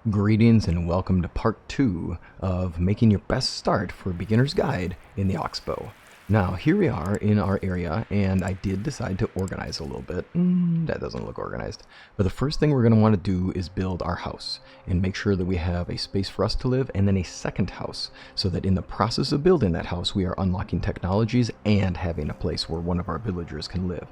Greetings and welcome to part 2 of making your best start for a beginner's guide in the Oxbow. Now here we are in our area, and I did decide to organize a little bit. That doesn't look organized. But the first thing we're going to want to do is build our house and make sure that we have a space for us to live and then a second house, so that in the process of building that house we are unlocking technologies and having a place where one of our villagers can live.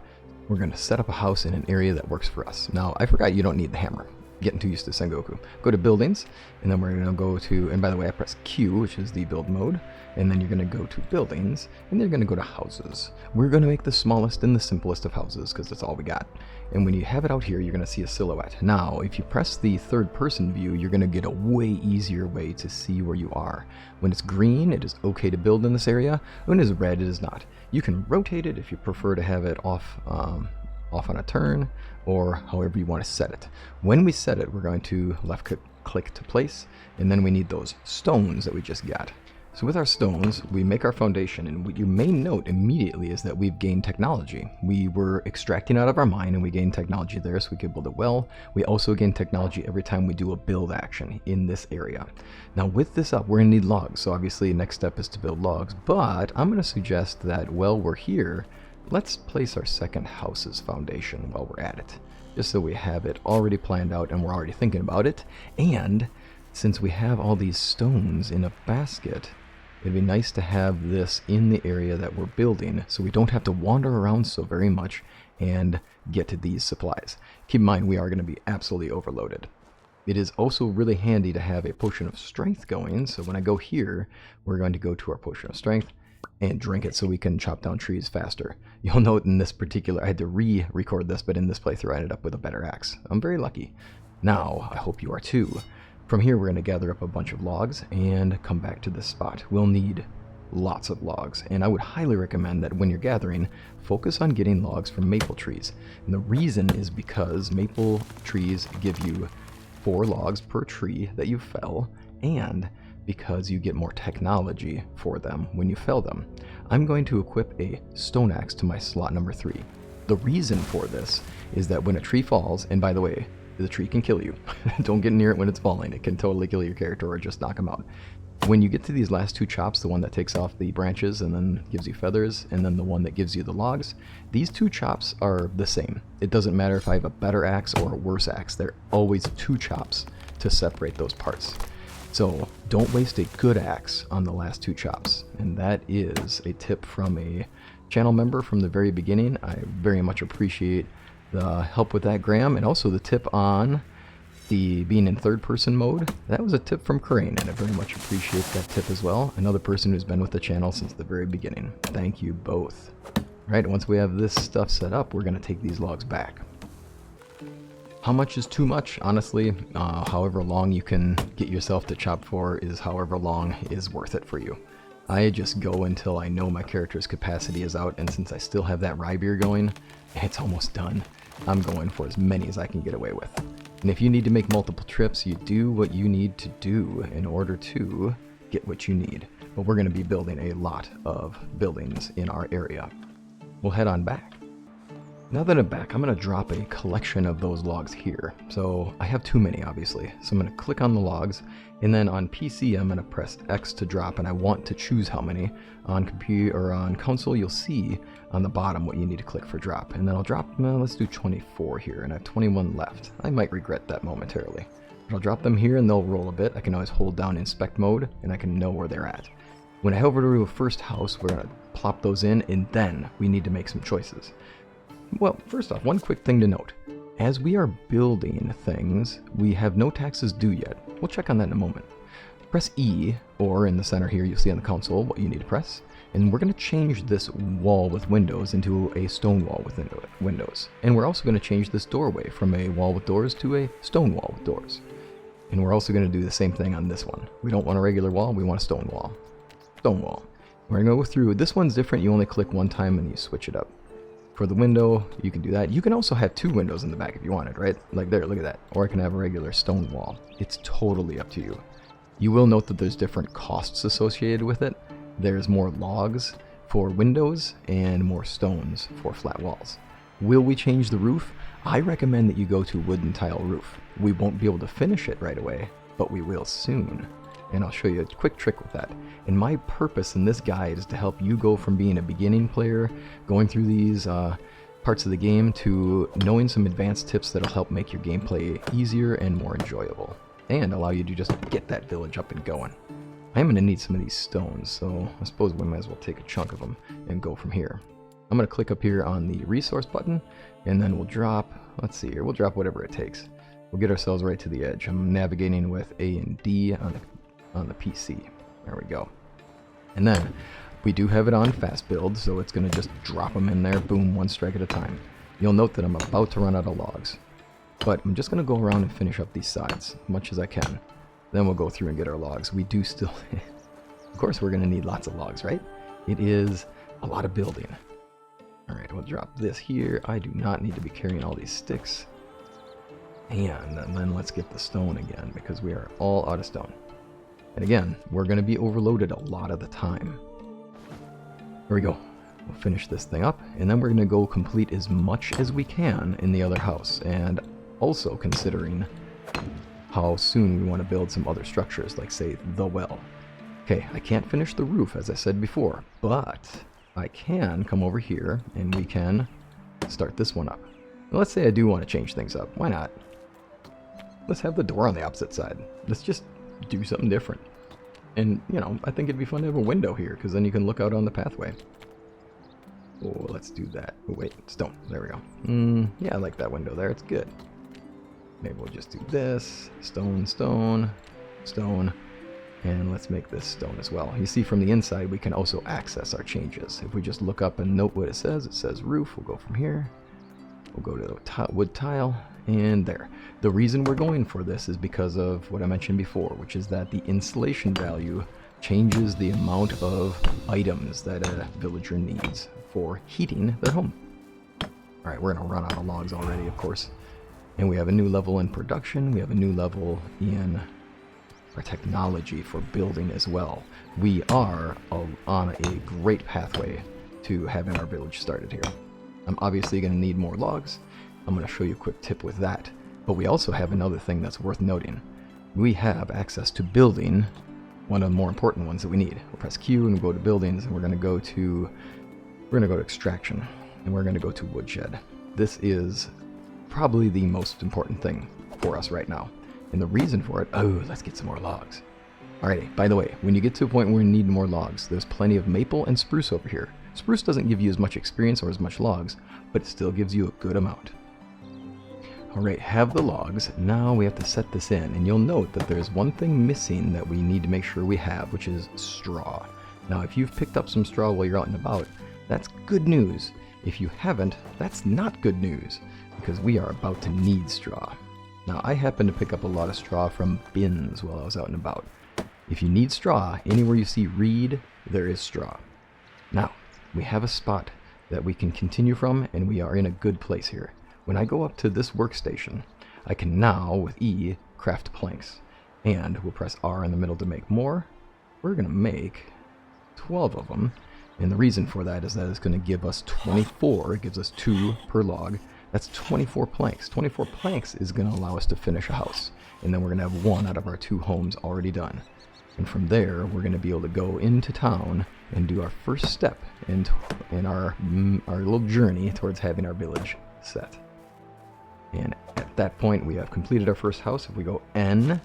We're going to set up a house in an area that works for us. Now I forgot you don't need the hammer. Getting too used to Sengoku. Go to buildings, and then we're going to go to, and by the way I press Q, which is the build mode, and then you're going to go to buildings, and then you're going to go to houses. We're going to make the smallest and the simplest of houses because that's all we got. And when you have it out here, you're going to see a silhouette. Now if you press the third person view, you're going to get a way easier way to see where you are. When it's green, it is okay to build in this area. When it is red, it is not. You can rotate it if you prefer to have it off on a turn, or however you want to set it. When we set it, we're going to left click to place, and then we need those stones that we just got. So with our stones, we make our foundation, and what you may note immediately is that we've gained technology. We were extracting out of our mine, and we gained technology there so we could build it well. We also gain technology every time we do a build action in this area. Now with this up, we're going to need logs, so obviously next step is to build logs, but I'm going to suggest that while we're here, let's place our second house's foundation while we're at it, just so we have it already planned out and we're already thinking about it. And since we have all these stones in a basket, it'd be nice to have this in the area that we're building so we don't have to wander around so very much and get to these supplies. Keep in mind, we are going to be absolutely overloaded. It is also really handy to have a potion of strength going, so when I go here, we're going to go to our potion of strength and drink it so we can chop down trees faster. You'll note in this particular, I had to re-record this, but in this playthrough I ended up with a better axe. I'm very lucky. Now, I hope you are too. From here we're going to gather up a bunch of logs and come back to this spot. We'll need lots of logs, and I would highly recommend that when you're gathering, focus on getting logs from maple trees. And the reason is because maple trees give you 4 logs per tree that you fell, and because you get more technology for them when you fell them. I'm going to equip a stone axe to my slot number 3. The reason for this is that when a tree falls, and by the way, the tree can kill you. Don't get near it when it's falling. It can totally kill your character or just knock him out. When you get to these last 2 chops, the one that takes off the branches and then gives you feathers, and then the one that gives you the logs, these 2 chops are the same. It doesn't matter if I have a better axe or a worse axe. There are always 2 chops to separate those parts. So don't waste a good axe on the last 2 chops. And that is a tip from a channel member from the very beginning. I very much appreciate the help with that, Graham. And also the tip on the being in third person mode. That was a tip from Crane, and I very much appreciate that tip as well. Another person who's been with the channel since the very beginning. Thank you both. Right, once we have this stuff set up, we're going to take these logs back. How much is too much? Honestly, however long you can get yourself to chop for is however long is worth it for you. I just go until I know my character's capacity is out, and since I still have that rye beer going, it's almost done. I'm going for as many as I can get away with. And if you need to make multiple trips, you do what you need to do in order to get what you need. But we're going to be building a lot of buildings in our area. We'll head on back. Now that I'm back, I'm going to drop a collection of those logs here. So I have too many, obviously. So I'm going to click on the logs, and then on PC I'm going to press X to drop, and I want to choose how many. On computer or on console, you'll see on the bottom what you need to click for drop. And then I'll drop, well, let's do 24 here, and I have 21 left. I might regret that momentarily. But I'll drop them here and they'll roll a bit. I can always hold down inspect mode, and I can know where they're at. When I head over to a first house, we're going to plop those in, and then we need to make some choices. Well, first off, one quick thing to note. As we are building things, we have no taxes due yet. We'll check on that in a moment. Press E, or in the center here you'll see on the console what you need to press, and we're going to change this wall with windows into a stone wall with windows. And we're also going to change this doorway from a wall with doors to a stone wall with doors. And we're also going to do the same thing on this one. We don't want a regular wall, we want a stone wall. Stone wall. We're going to go through, this one's different, you only click one time and you switch it up. For the window, you can do that. You can also have 2 windows in the back if you wanted, right? Like there, look at that. Or I can have a regular stone wall. It's totally up to you. You will note that there's different costs associated with it. There's more logs for windows and more stones for flat walls. Will we change the roof? I recommend that you go to wooden tile roof. We won't be able to finish it right away, but we will soon. And I'll show you a quick trick with that. And my purpose in this guide is to help you go from being a beginning player, going through these parts of the game, to knowing some advanced tips that'll help make your gameplay easier and more enjoyable, and allow you to just get that village up and going. I'm going to need some of these stones, so I suppose we might as well take a chunk of them and go from here. I'm going to click up here on the resource button, and then we'll drop, let's see here, we'll drop whatever it takes. We'll get ourselves right to the edge. I'm navigating with A and D on the PC. There we go. And then we do have it on fast build, so it's going to just drop them in there, boom, one strike at a time. You'll note that I'm about to run out of logs, but I'm just going to go around and finish up these sides as much as I can. Then we'll go through and get our logs. We do still, of course we're going to need lots of logs, right? It is a lot of building. Alright, we'll drop this here. I do not need to be carrying all these sticks. And then let's get the stone again, because we are all out of stone. And again, we're going to be overloaded a lot of the time. There we go. We'll finish this thing up, and then we're going to go complete as much as we can in the other house, and also considering how soon we want to build some other structures, like say the well. Okay, I can't finish the roof as I said before, but I can come over here and we can start this one up. Now, let's say I do want to change things up. Why not? Let's have the door on the opposite side. Let's just do something different. And, you know, I think it'd be fun to have a window here, because then you can look out on the pathway. Oh, let's do that. Oh, wait, stone. There we go. Yeah, I like that window there. It's good. Maybe we'll just do this. Stone, stone, stone. And let's make this stone as well. You see, from the inside, we can also access our changes. If we just look up and note what it says roof. We'll go from here. We'll go to the wood tile, and there. The reason we're going for this is because of what I mentioned before, which is that the insulation value changes the amount of items that a villager needs for heating their home. Alright, we're going to run out of logs already, of course. And we have a new level in production. We have a new level in our technology for building as well. We are on a great pathway to having our village started here. I'm obviously going to need more logs. I'm going to show you a quick tip with that. But we also have another thing that's worth noting. We have access to building, one of the more important ones that we need. We'll press Q and we'll go to buildings, and we're going to go to extraction, and we're going to go to Woodshed. This is probably the most important thing for us right now. And the reason for it, oh, let's get some more logs. Alrighty, by the way, when you get to a point where you need more logs, there's plenty of maple and spruce over here. Spruce doesn't give you as much experience or as much logs, but it still gives you a good amount. Alright, have the logs. Now we have to set this in, and you'll note that there's one thing missing that we need to make sure we have, which is straw. Now, if you've picked up some straw while you're out and about, that's good news. If you haven't, that's not good news, because we are about to need straw. Now, I happen to pick up a lot of straw from bins while I was out and about. If you need straw, anywhere you see reed, there is straw. Now, we have a spot that we can continue from, and we are in a good place here. When I go up to this workstation, I can now, with E, craft planks. And we'll press R in the middle to make more. We're going to make 12 of them. And the reason for that is that it's going to give us 24. It gives us 2 per log. That's 24 planks. 24 planks is going to allow us to finish a house. And then we're going to have 1 out of our 2 homes already done. And from there, we're going to be able to go into town and do our first step in our little journey towards having our village set. And at that point, we have completed our first house. If we go N,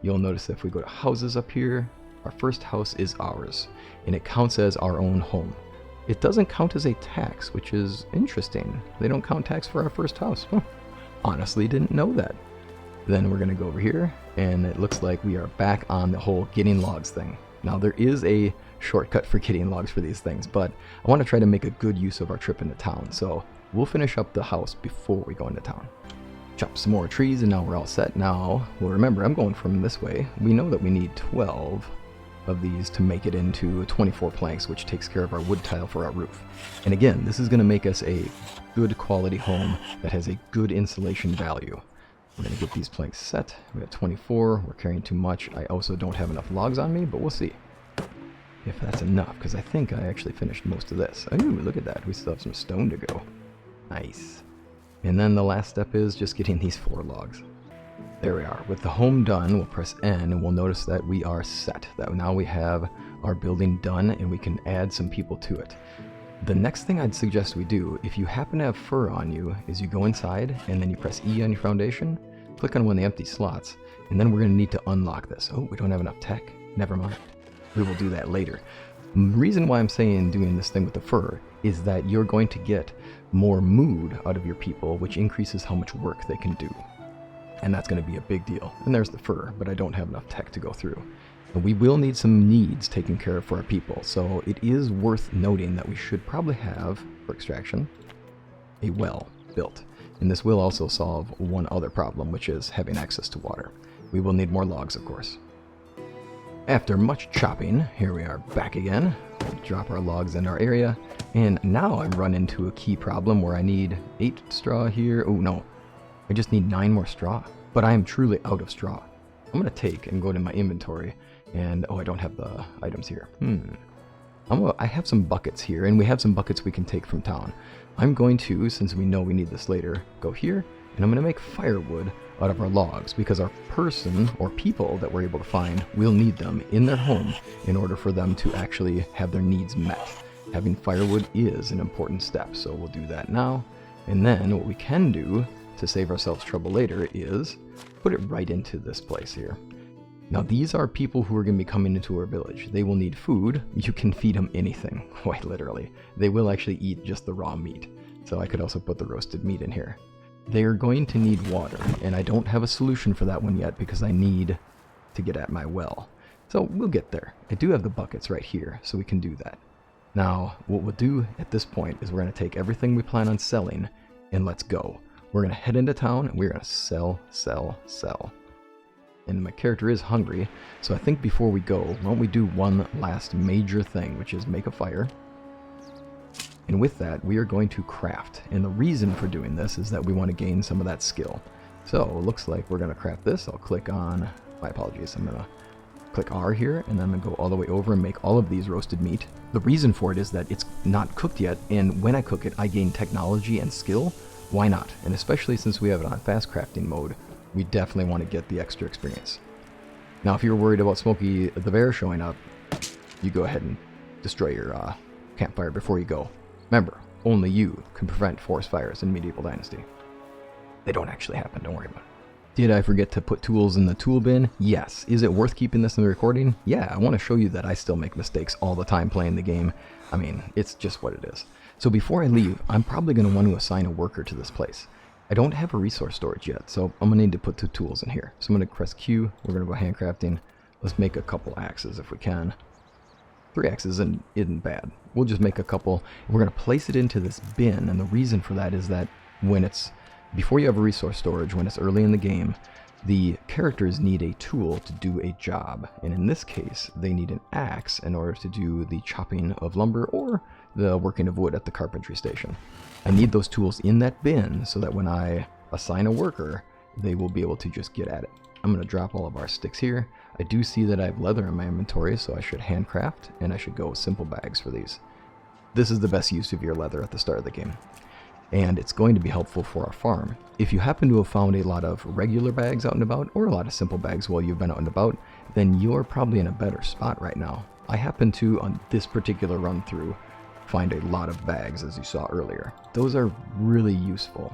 you'll notice that if we go to houses up here, our first house is ours. And it counts as our own home. It doesn't count as a tax, which is interesting. They don't count tax for our first house. Huh. Honestly, didn't know that. Then we're going to go over here, and it looks like we are back on the whole getting logs thing. Now, there is a shortcut for getting logs for these things, but I want to try to make a good use of our trip into town, so we'll finish up the house before we go into town. Chop some more trees, and now we're all set. Now, well, remember, I'm going from this way. We know that we need 12 of these to make it into 24 planks, which takes care of our wood tile for our roof. And again, this is going to make us a good quality home that has a good insulation value. We're going to get these planks set. We have 24. We're carrying too much. I also don't have enough logs on me, but we'll see if that's enough, because I think I actually finished most of this. Oh, look at that. We still have some stone to go. Nice. And then the last step is just getting these 4 logs. There we are. With the home done, we'll press N and we'll notice that we are set. That now we have our building done and we can add some people to it. The next thing I'd suggest we do, if you happen to have fur on you, is you go inside and then you press E on your foundation, click on one of the empty slots, and then we're going to need to unlock this. Oh, we don't have enough tech. Never mind. We will do that later. The reason why I'm saying doing this thing with the fur is that you're going to get more mood out of your people, which increases how much work they can do. And that's going to be a big deal. And there's the fur, but I don't have enough tech to go through. And we will need some needs taken care of for our people, so it is worth noting that we should probably have, for extraction, a well built. And this will also solve one other problem, which is having access to water. We will need more logs, of course. After much chopping, here we are back again. We'll drop our logs in our area, and now I run into a key problem where I need 8 straw here. Oh no, I just need 9 more straw, but I am truly out of straw. I'm going to take and go to my inventory, and oh, I don't have the items here. I have some buckets here, and we have some buckets we can take from town. I'm going to, since we know we need this later, go here, and I'm going to make firewood out of our logs, because our person or people that we're able to find will need them in their home in order for them to actually have their needs met. Having firewood is an important step, so we'll do that now. And then what we can do to save ourselves trouble later is put it right into this place here. Now these are people who are going to be coming into our village. They will need food. You can feed them anything, quite literally. They will actually eat just the raw meat. So I could also put the roasted meat in here. They are going to need water, and I don't have a solution for that one yet because I need to get at my well. So we'll get there. I do have the buckets right here, so we can do that. Now, what we'll do at this point is we're going to take everything we plan on selling, and let's go. We're going to head into town, and we're going to sell, sell, sell. And my character is hungry, so I think before we go, why don't we do one last major thing, which is make a fire. And with that, we are going to craft. And the reason for doing this is that we want to gain some of that skill. So it looks like we're going to craft this. I'll click on, my apologies, I'm going to click R here, and then I'm going to go all the way over and make all of these roasted meat. The reason for it is that it's not cooked yet, and when I cook it, I gain technology and skill. Why not? And especially since we have it on fast crafting mode, we definitely want to get the extra experience. Now, if you're worried about Smokey the Bear showing up, you go ahead and destroy your campfire before you go. Remember, only you can prevent forest fires in Medieval Dynasty. They don't actually happen, don't worry about it. Did I forget to put tools in the tool bin? Yes. Is it worth keeping this in the recording? Yeah, I want to show you that I still make mistakes all the time playing the game. I mean, it's just what it is. So before I leave, I'm probably going to want to assign a worker to this place. I don't have a resource storage yet, so I'm going to need to put 2 tools in here. So I'm going to press Q, we're going to go handcrafting. Let's make a couple axes if we can. 3 axes isn't bad. We'll just make a couple. We're going to place it into this bin, and the reason for that is that when it's, before you have a resource storage, when it's early in the game, the characters need a tool to do a job. And in this case, they need an axe in order to do the chopping of lumber or the working of wood at the carpentry station. I need those tools in that bin so that when I assign a worker, they will be able to just get at it. I'm going to drop all of our sticks here. I do see that I have leather in my inventory, so I should handcraft, and I should go with simple bags for these. This is the best use of your leather at the start of the game, and it's going to be helpful for our farm. If you happen to have found a lot of regular bags out and about, or a lot of simple bags while you've been out and about, then you're probably in a better spot right now. I happen to, on this particular run through, find a lot of bags, as you saw earlier. Those are really useful,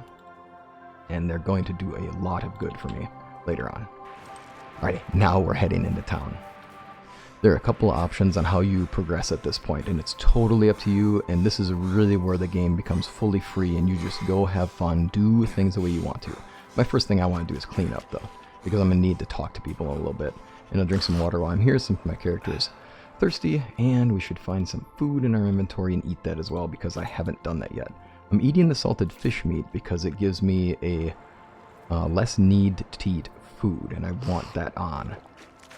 and they're going to do a lot of good for me later on. Alrighty, now we're heading into town. There are a couple of options on how you progress at this point, and it's totally up to you, and this is really where the game becomes fully free and you just go have fun, do things the way you want to. My first thing I want to do is clean up though, because I'm going to need to talk to people a little bit, and I'll drink some water while I'm here since my character is thirsty, and we should find some food in our inventory and eat that as well because I haven't done that yet. I'm eating the salted fish meat because it gives me a less need to eat food, and I want that on.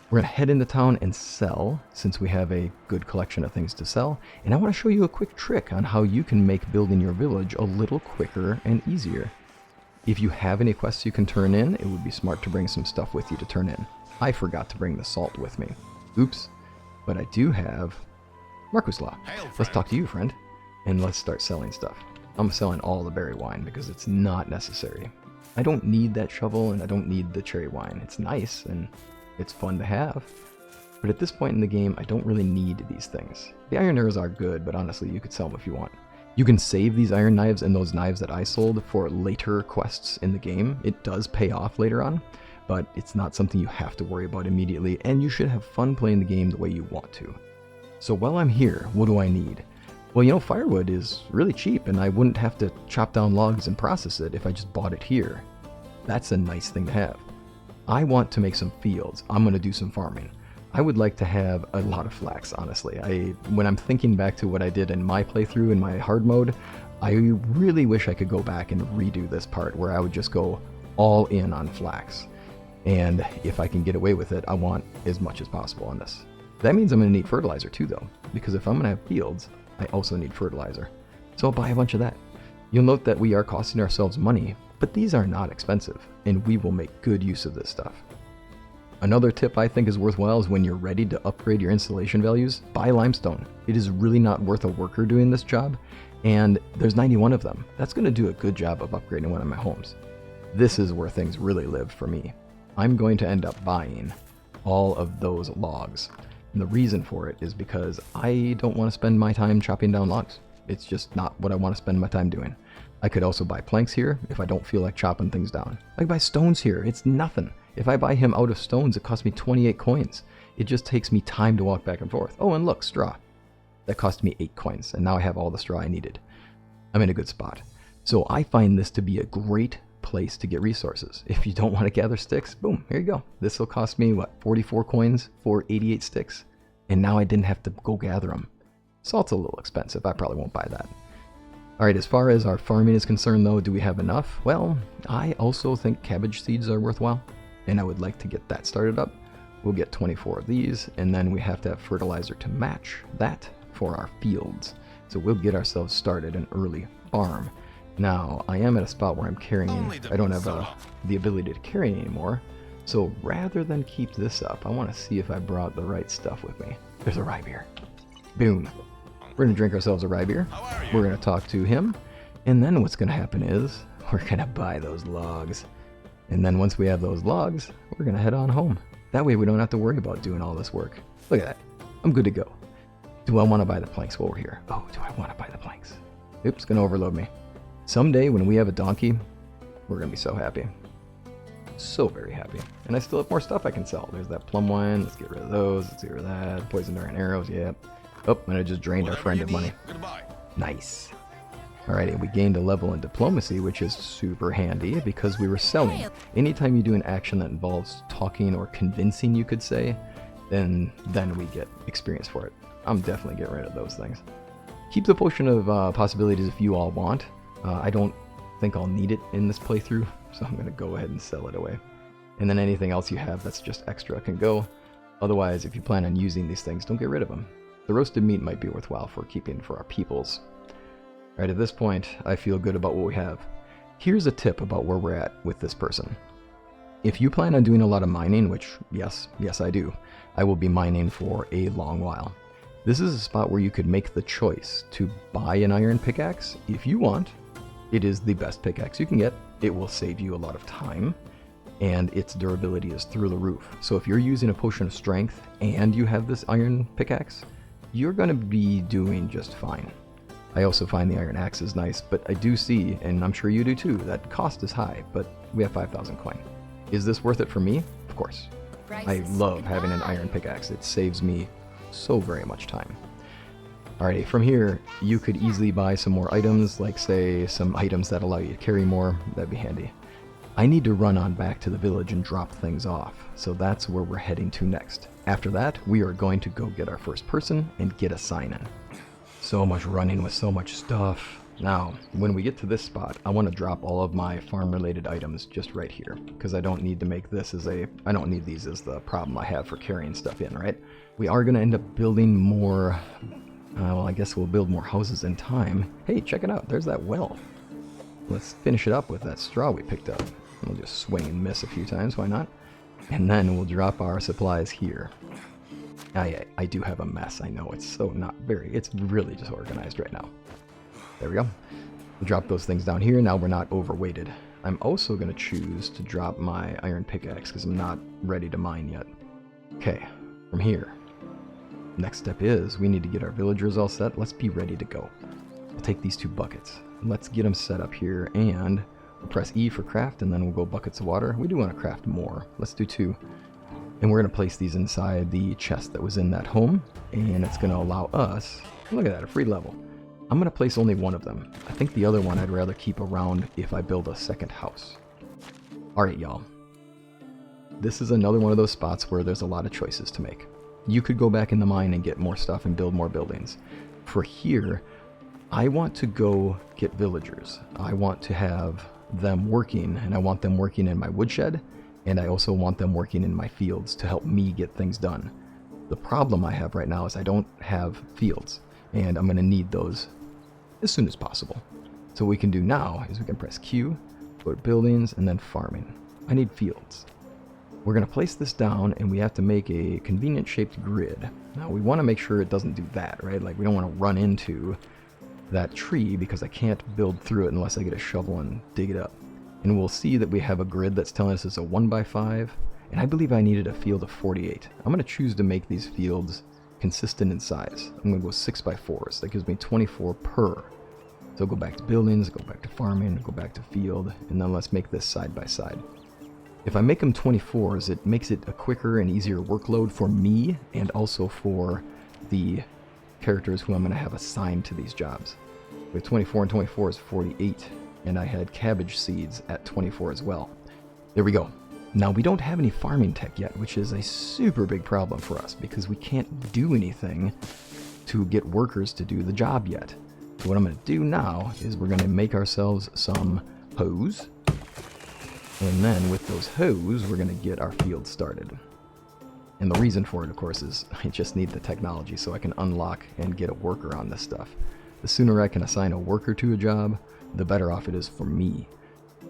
We're going to head into town and sell, since we have a good collection of things to sell, and I want to show you a quick trick on how you can make building your village a little quicker and easier. If you have any quests you can turn in, it would be smart to bring some stuff with you to turn in. I forgot to bring the salt with me. Oops. But I do have Marcus Law. Let's talk to you, friend, and let's start selling stuff. I'm selling all the berry wine because it's not necessary. I don't need that shovel, and I don't need the cherry wine. It's nice, and it's fun to have. But at this point in the game, I don't really need these things. The iron arrows are good, but honestly, you could sell them if you want. You can save these iron knives and those knives that I sold for later quests in the game. It does pay off later on, but it's not something you have to worry about immediately, and you should have fun playing the game the way you want to. So while I'm here, what do I need? Well, you know, firewood is really cheap, and I wouldn't have to chop down logs and process it if I just bought it here. That's a nice thing to have. I want to make some fields. I'm going to do some farming. I would like to have a lot of flax, honestly. When I'm thinking back to what I did in my playthrough in my hard mode, I really wish I could go back and redo this part where I would just go all in on flax. And if I can get away with it, I want as much as possible on this. That means I'm going to need fertilizer too, though, because if I'm going to have fields, I also need fertilizer. So I'll buy a bunch of that. You'll note that we are costing ourselves money, but these are not expensive, and we will make good use of this stuff. Another tip I think is worthwhile is when you're ready to upgrade your installation values, buy limestone. It is really not worth a worker doing this job, and there's 91 of them. That's going to do a good job of upgrading one of my homes. This is where things really live for me. I'm going to end up buying all of those logs. And the reason for it is because I don't want to spend my time chopping down logs. It's just not what I want to spend my time doing. I could also buy planks here if I don't feel like chopping things down. I could buy stones here. It's nothing. If I buy him out of stones, it costs me 28 coins. It just takes me time to walk back and forth. Oh, and look, straw. That cost me 8 coins, and now I have all the straw I needed. I'm in a good spot. So I find this to be a great place to get resources. If you don't want to gather sticks, boom, here you go. This will cost me, what, 44 coins for 88 sticks? And now I didn't have to go gather them. Salt's a little expensive. I probably won't buy that. Alright, as far as our farming is concerned though, do we have enough? Well, I also think cabbage seeds are worthwhile, and I would like to get that started up. We'll get 24 of these, and then we have to have fertilizer to match that for our fields. So we'll get ourselves started an early farm. Now, I am at a spot where I'm carrying, I don't have the ability to carry anymore, so rather than keep this up, I want to see if I brought the right stuff with me. There's a rye beer. Boom. We're going to drink ourselves a rye beer. We're going to talk to him. And then what's going to happen is we're going to buy those logs. And then once we have those logs, we're going to head on home. That way we don't have to worry about doing all this work. Look at that. I'm good to go. Do I want to buy the planks while we're here? Oh, do I want to buy the planks? Oops, going to overload me. Someday when we have a donkey, we're going to be so happy. So very happy. And I still have more stuff I can sell. There's that plum wine. Let's get rid of those. Let's get rid of that. Poison dart and arrows. Yep. Oh, and I just drained our friend of money. Nice. Alrighty, we gained a level in diplomacy, which is super handy because we were selling. Anytime you do an action that involves talking or convincing, you could say, then we get experience for it. I'm definitely getting rid of those things. Keep the potion of possibilities if you all want. I don't think I'll need it in this playthrough, so I'm going to go ahead and sell it away. And then anything else you have that's just extra can go. Otherwise, if you plan on using these things, don't get rid of them. The roasted meat might be worthwhile for keeping for our peoples. Alright, at this point, I feel good about what we have. Here's a tip about where we're at with this person. If you plan on doing a lot of mining, which, yes I do, I will be mining for a long while. This is a spot where you could make the choice to buy an iron pickaxe if you want. It is the best pickaxe you can get. It will save you a lot of time, and its durability is through the roof. So if you're using a potion of strength and you have this iron pickaxe, you're going to be doing just fine. I also find the iron axe is nice, but I do see, and I'm sure you do too, that cost is high, but we have 5,000 coin. Is this worth it for me? Of course. I love having an iron pickaxe. It saves me so very much time. Alrighty, from here, you could easily buy some more items, like say some items that allow you to carry more. That'd be handy. I need to run on back to the village and drop things off, so that's where we're heading to next. After that, we are going to go get our first person and get a sign-in. So much running with so much stuff. Now, when we get to this spot, I want to drop all of my farm-related items just right here, because I don't need to make this as I don't need these as the problem I have for carrying stuff in, right? We are going to end up building more, well, I guess we'll build more houses in time. Hey, check it out, there's that well. Let's finish it up with that straw we picked up. We'll just swing and miss a few times, why not? And then we'll drop our supplies here. I do have a mess, I know, it's so not very, it's really disorganized right now. There we go. We'll drop those things down here, now we're not overweighted. I'm also going to choose to drop my iron pickaxe because I'm not ready to mine yet. Okay, from here, next step is we need to get our villagers all set. Let's be ready to go. I'll take these 2 buckets. Let's get them set up here, and we'll press E for craft, and then we'll go buckets of water. We do want to craft more. Let's do 2. And we're going to place these inside the chest that was in that home, and it's going to allow us, look at that, a free level. I'm going to place only 1 of them. I think the other one I'd rather keep around if I build a second house. Alright, y'all. This is another one of those spots where there's a lot of choices to make. You could go back in the mine and get more stuff and build more buildings. For here, I want to go get villagers. I want to have them working, and I want them working in my woodshed, and I also want them working in my fields to help me get things done. The problem I have right now is I don't have fields, and I'm going to need those as soon as possible. So what we can do now is we can press Q, go to buildings, and then farming. I need fields. We're going to place this down, and we have to make a convenient shaped grid. Now we want to make sure it doesn't do that, right? Like we don't want to run into that tree because I can't build through it unless I get a shovel and dig it up. And we'll see that we have a grid that's telling us it's a 1x5, and I believe I needed a field of 48. I'm going to choose to make these fields consistent in size. I'm going to go 6x4s. That gives me 24 per. So go back to buildings, go back to farming, go back to field, and then let's make this side by side. If I make them 24s, it makes it a quicker and easier workload for me and also for the characters who I'm going to have assigned to these jobs. With 24 and 24 is 48, and I had cabbage seeds at 24 as well. There we go. Now we don't have any farming tech yet, which is a super big problem for us because we can't do anything to get workers to do the job yet. So what I'm going to do now is we're going to make ourselves some hoes, and then with those hoes we're going to get our field started. And the reason for it, of course, is I just need the technology so I can unlock and get a worker on this stuff. The sooner I can assign a worker to a job, the better off it is for me.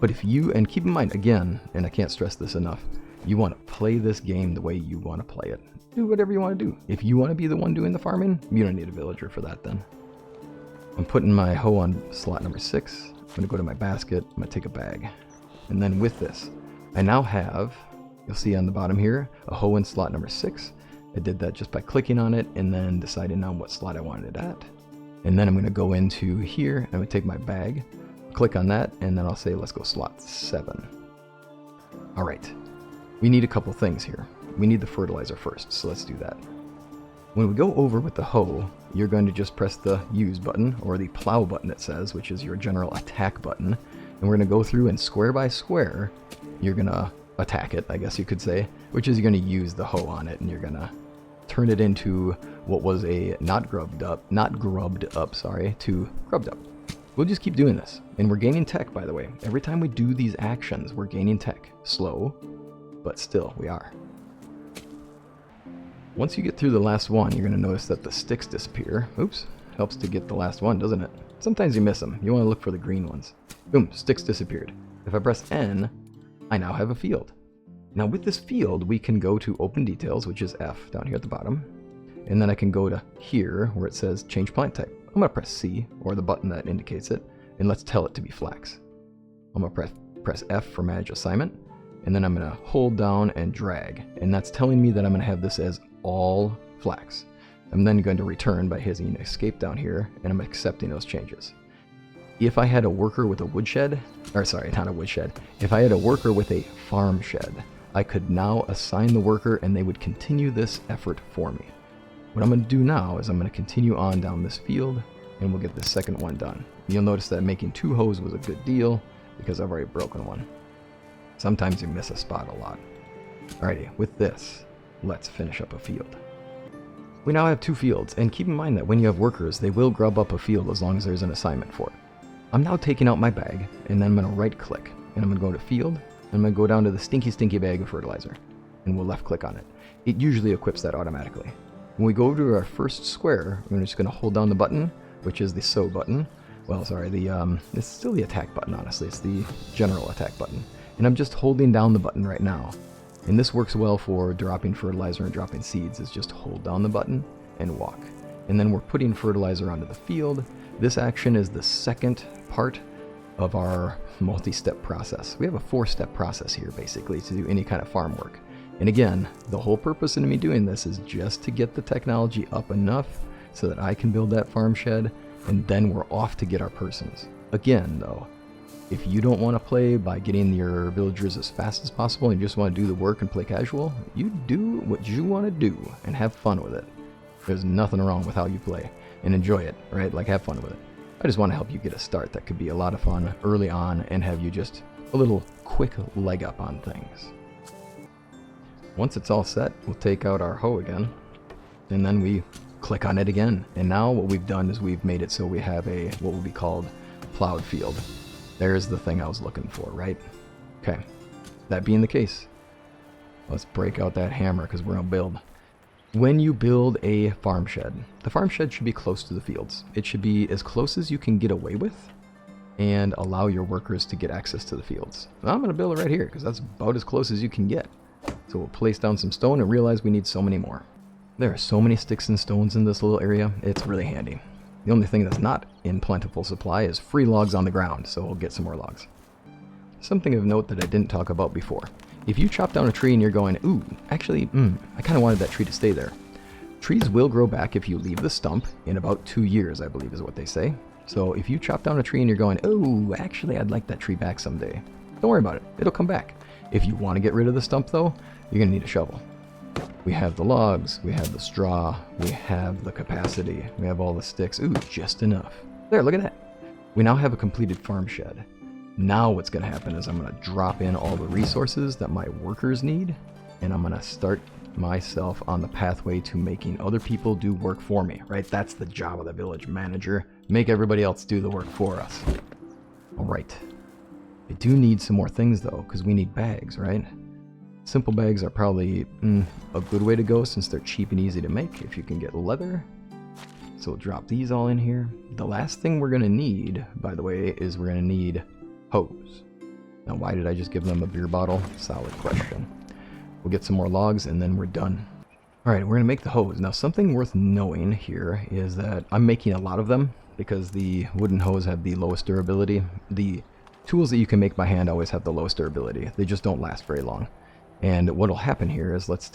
But if you, and keep in mind, again, and I can't stress this enough, you want to play this game the way you want to play it. Do whatever you want to do. If you want to be the one doing the farming, you don't need a villager for that then. I'm putting my hoe on slot number 6. I'm going to go to my basket. I'm going to take a bag. And then with this, I now have, you'll see on the bottom here, a hoe in slot number 6. I did that just by clicking on it and then deciding on what slot I wanted it at. And then I'm going to go into here, I'm going to take my bag, click on that, and then I'll say let's go slot 7. Alright, we need a couple things here. We need the fertilizer first, so let's do that. When we go over with the hoe, you're going to just press the use button, or the plow button it says, which is your general attack button. And we're going to go through and square by square, you're going to attack it, I guess you could say, which is you're going to use the hoe on it, and you're going to turn it into what was a not grubbed up, to grubbed up. We'll just keep doing this. And we're gaining tech, by the way. Every time we do these actions, we're gaining tech. Slow, but still, we are. Once you get through the last one, you're going to notice that the sticks disappear. Oops, helps to get the last one, doesn't it? Sometimes you miss them. You want to look for the green ones. Boom, sticks disappeared. If I press N, I now have a field. Now with this field, we can go to Open Details, which is F down here at the bottom. And then I can go to here, where it says Change Plant Type. I'm going to press C, or the button that indicates it, and let's tell it to be flax. I'm going to press F for Manage Assignment, and then I'm going to hold down and drag. And that's telling me that I'm going to have this as all flax. I'm then going to return by hitting Escape down here, and I'm accepting those changes. If I had a worker with a woodshed, or sorry, not a woodshed, if I had a worker with a farm shed, I could now assign the worker and they would continue this effort for me. What I'm going to do now is I'm going to continue on down this field and we'll get the second one done. You'll notice that making 2 hoes was a good deal because I've already broken one. Sometimes you miss a spot a lot. Alrighty, with this, let's finish up a field. We now have 2 fields, and keep in mind that when you have workers, they will grub up a field as long as there's an assignment for it. I'm now taking out my bag, and then I'm going to right click, and I'm going to go to field, and I'm going to go down to the stinky bag of fertilizer, and we'll left click on it. It usually equips that automatically. When we go to our first square, we're just going to hold down the button, which is the sew button. Well, sorry, it's still the attack button, honestly. It's the general attack button. And I'm just holding down the button right now. And this works well for dropping fertilizer and dropping seeds, is just hold down the button and walk. And then we're putting fertilizer onto the field. This action is the second part of our multi-step process. We have a 4-step process here, basically, to do any kind of farm work. And again, the whole purpose of me doing this is just to get the technology up enough so that I can build that farm shed, and then we're off to get our persons. Again, though, if you don't want to play by getting your villagers as fast as possible and you just want to do the work and play casual, you do what you want to do and have fun with it. There's nothing wrong with how you play, and enjoy it, right? Like, have fun with it. I just want to help you get a start that could be a lot of fun early on and have you just a little quick leg up on things. Once it's all set, we'll take out our hoe again, and then we click on it again. And now what we've done is we've made it so we have a, what will be called, plowed field. There's the thing I was looking for, right? Okay, that being the case, let's break out that hammer because we're gonna build. When you build a farm shed, the farm shed should be close to the fields. It should be as close as you can get away with and allow your workers to get access to the fields. Now, I'm gonna build it right here because that's about as close as you can get. So we'll place down some stone and realize we need so many more. There are so many sticks and stones in this little area, it's really handy. The only thing that's not in plentiful supply is free logs on the ground, so we'll get some more logs. Something of note that I didn't talk about before. If you chop down a tree and you're going, ooh, actually, I kind of wanted that tree to stay there. Trees will grow back if you leave the stump in about 2 years, I believe is what they say. So if you chop down a tree and you're going, oh, actually, I'd like that tree back someday, don't worry about it, it'll come back. If you want to get rid of the stump, though, you're going to need a shovel. We have the logs, we have the straw, we have the capacity, we have all the sticks. Ooh, just enough. There, look at that. We now have a completed farm shed. Now what's going to happen is I'm going to drop in all the resources that my workers need, and I'm going to start myself on the pathway to making other people do work for me, right? That's the job of the village manager. Make everybody else do the work for us. All right. I do need some more things, though, because we need bags, right? Simple bags are probably a good way to go since they're cheap and easy to make if you can get leather. So we'll drop these all in here. The last thing we're going to need, by the way, is we're going to need hose. Now, why did I just give them a beer bottle? Solid question. We'll get some more logs and then we're done. All right, we're going to make the hose. Now, something worth knowing here is that I'm making a lot of them because the wooden hose have the lowest durability. The tools that you can make by hand always have the lowest durability. They just don't last very long. And what will happen here is let's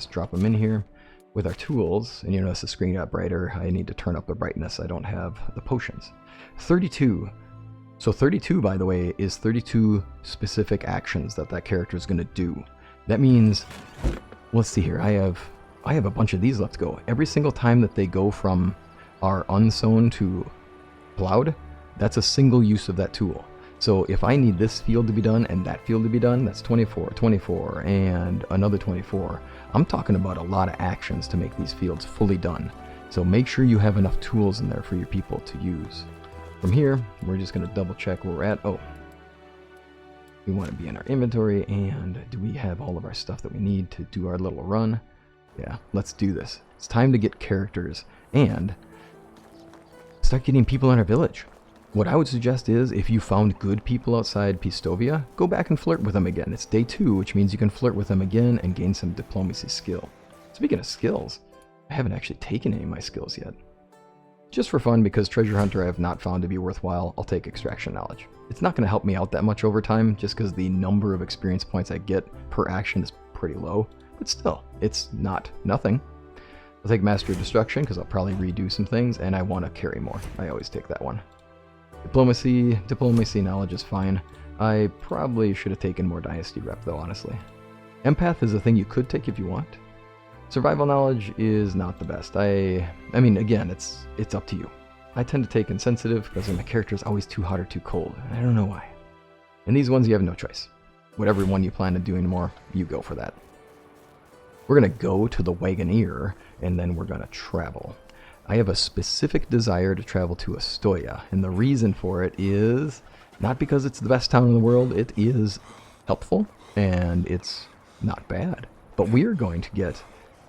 drop them in here with our tools. And you notice the screen got brighter. I need to turn up the brightness. I don't have the potions. 32. So 32, by the way, is 32 specific actions that character is going to do. That means, let's see here. I have a bunch of these left to go. Every single time that they go from our unsown to plowed, that's a single use of that tool. So if I need this field to be done and that field to be done, that's 24, 24, and another 24. I'm talking about a lot of actions to make these fields fully done. So make sure you have enough tools in there for your people to use. From here, we're just going to double check where we're at. Oh, we want to be in our inventory, and do we have all of our stuff that we need to do our little run? Yeah, let's do this. It's time to get characters and start getting people in our village. What I would suggest is, if you found good people outside Pistovia, go back and flirt with them again. It's day 2, which means you can flirt with them again and gain some diplomacy skill. Speaking of skills, I haven't actually taken any of my skills yet. Just for fun, because Treasure Hunter I have not found to be worthwhile, I'll take Extraction Knowledge. It's not going to help me out that much over time, just because the number of experience points I get per action is pretty low. But still, it's not nothing. I'll take Master of Destruction, because I'll probably redo some things, and I want to carry more. I always take that one. Diplomacy knowledge is fine. I probably should have taken more Dynasty rep, though, honestly. Empath is a thing you could take if you want. Survival knowledge is not the best. I mean, again, it's up to you. I tend to take insensitive because my character is always too hot or too cold. I don't know why. And these ones, you have no choice. Whatever one you plan on doing more, you go for that. We're going to go to the Wagoneer, and then we're going to travel. I have a specific desire to travel to Astoya, and the reason for it is not because it's the best town in the world. It is helpful, and it's not bad. But we are going to get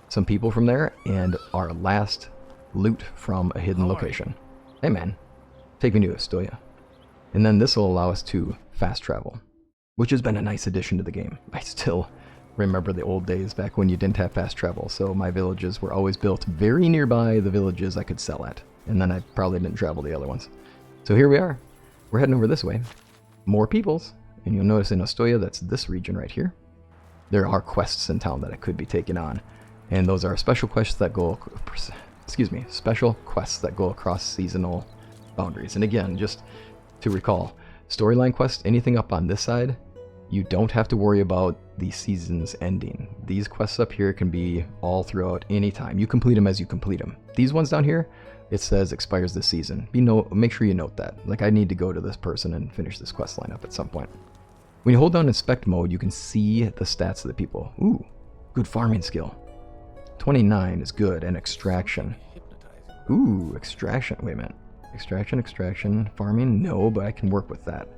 some people from there, and our last loot from a hidden location. Hey man, take me to Astoya. And then this will allow us to fast travel, which has been a nice addition to the game. I still remember the old days back when you didn't have fast travel, so my villages were always built very nearby the villages I could sell at, and then I probably didn't travel the other ones. So here we are. we're heading over this way. More peoples. And you'll notice in Ostoya, that's this region right here. There are quests in town that I could be taking on. And those are special quests that go, special quests that go across seasonal boundaries. And again, just to recall, storyline quests, anything up on this side, you don't have to worry about the seasons ending. These quests up here can be all throughout any time. You complete them as you complete them. These ones down here, it says expires this season. Make sure you note that. Like, I need to go to this person and finish this quest line up at some point. When you hold down inspect mode, you can see the stats of the people. Ooh, good farming skill. 29 is good, and extraction. Ooh, extraction. Wait a minute. Extraction, farming? No, but I can work with that.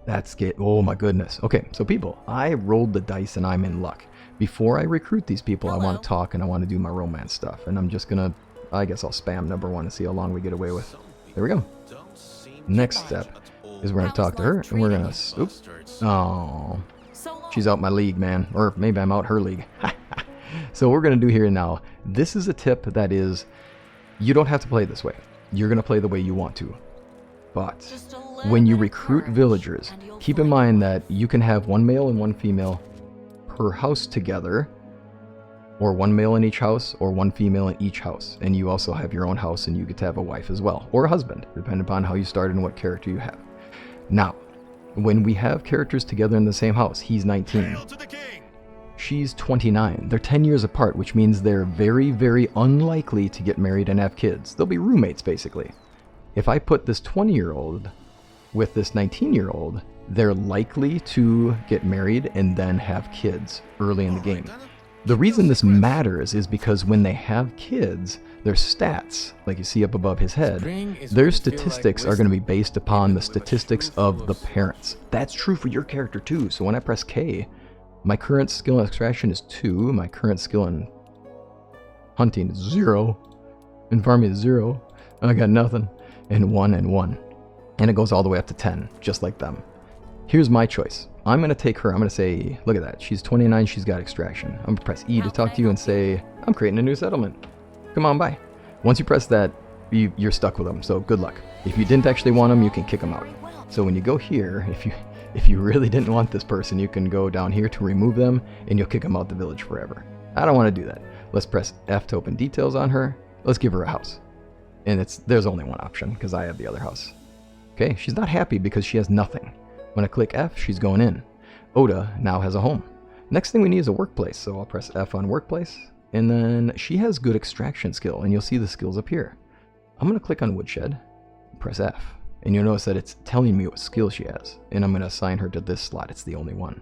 That's good. Oh my goodness. Okay, so people, I rolled the dice and I'm in luck. Before I recruit these people, I want to talk and I want to do my romance stuff. And I'm just gonna, I guess I'll spam number 1 and see how long we get away with. There we go. Next step is we're gonna talk to her and we're gonna, oops. Oh, she's out my league, man. Or maybe I'm out her league. So what we're gonna do here now, this is a tip that is, you don't have to play it this way. You're gonna play the way you want to. But when you recruit villagers, keep in mind that you can have 1 male and 1 female per house together, or 1 male in each house, or 1 female in each house. And you also have your own house, and you get to have a wife as well, or a husband, depending upon how you started and what character you have. Now, when we have characters together in the same house, he's 19. She's 29. They're 10 years apart, which means they're very, very unlikely to get married and have kids. They'll be roommates, basically. If I put this 20-year-old with this 19-year-old, they're likely to get married and then have kids early in the game. The reason this matters is because when they have kids, their stats, like you see up above his head, their statistics are going to be based upon the statistics of the parents. That's true for your character too. So when I press K, my current skill in extraction is 2, my current skill in hunting is 0, in farming is 0, I got nothing, and 1 and 1. And it goes all the way up to 10, just like them. Here's my choice. I'm going to take her, I'm going to say, look at that, she's 29, she's got extraction. I'm going to press E to talk to you and say, I'm creating a new settlement. Come on by. Once you press that, you're stuck with them, so good luck. If you didn't actually want them, you can kick them out. So when you go here, if you really didn't want this person, you can go down here to remove them, and you'll kick them out the village forever. I don't want to do that. Let's press F to open details on her. Let's give her a house. And there's only one option, because I have the other house. Okay, she's not happy because she has nothing. When I click F, she's going in. Oda now has a home. Next thing we need is a workplace, so I'll press F on workplace. And then she has good extraction skill, and you'll see the skills up here. I'm going to click on Woodshed, press F, and you'll notice that it's telling me what skill she has. And I'm going to assign her to this slot. It's the only one.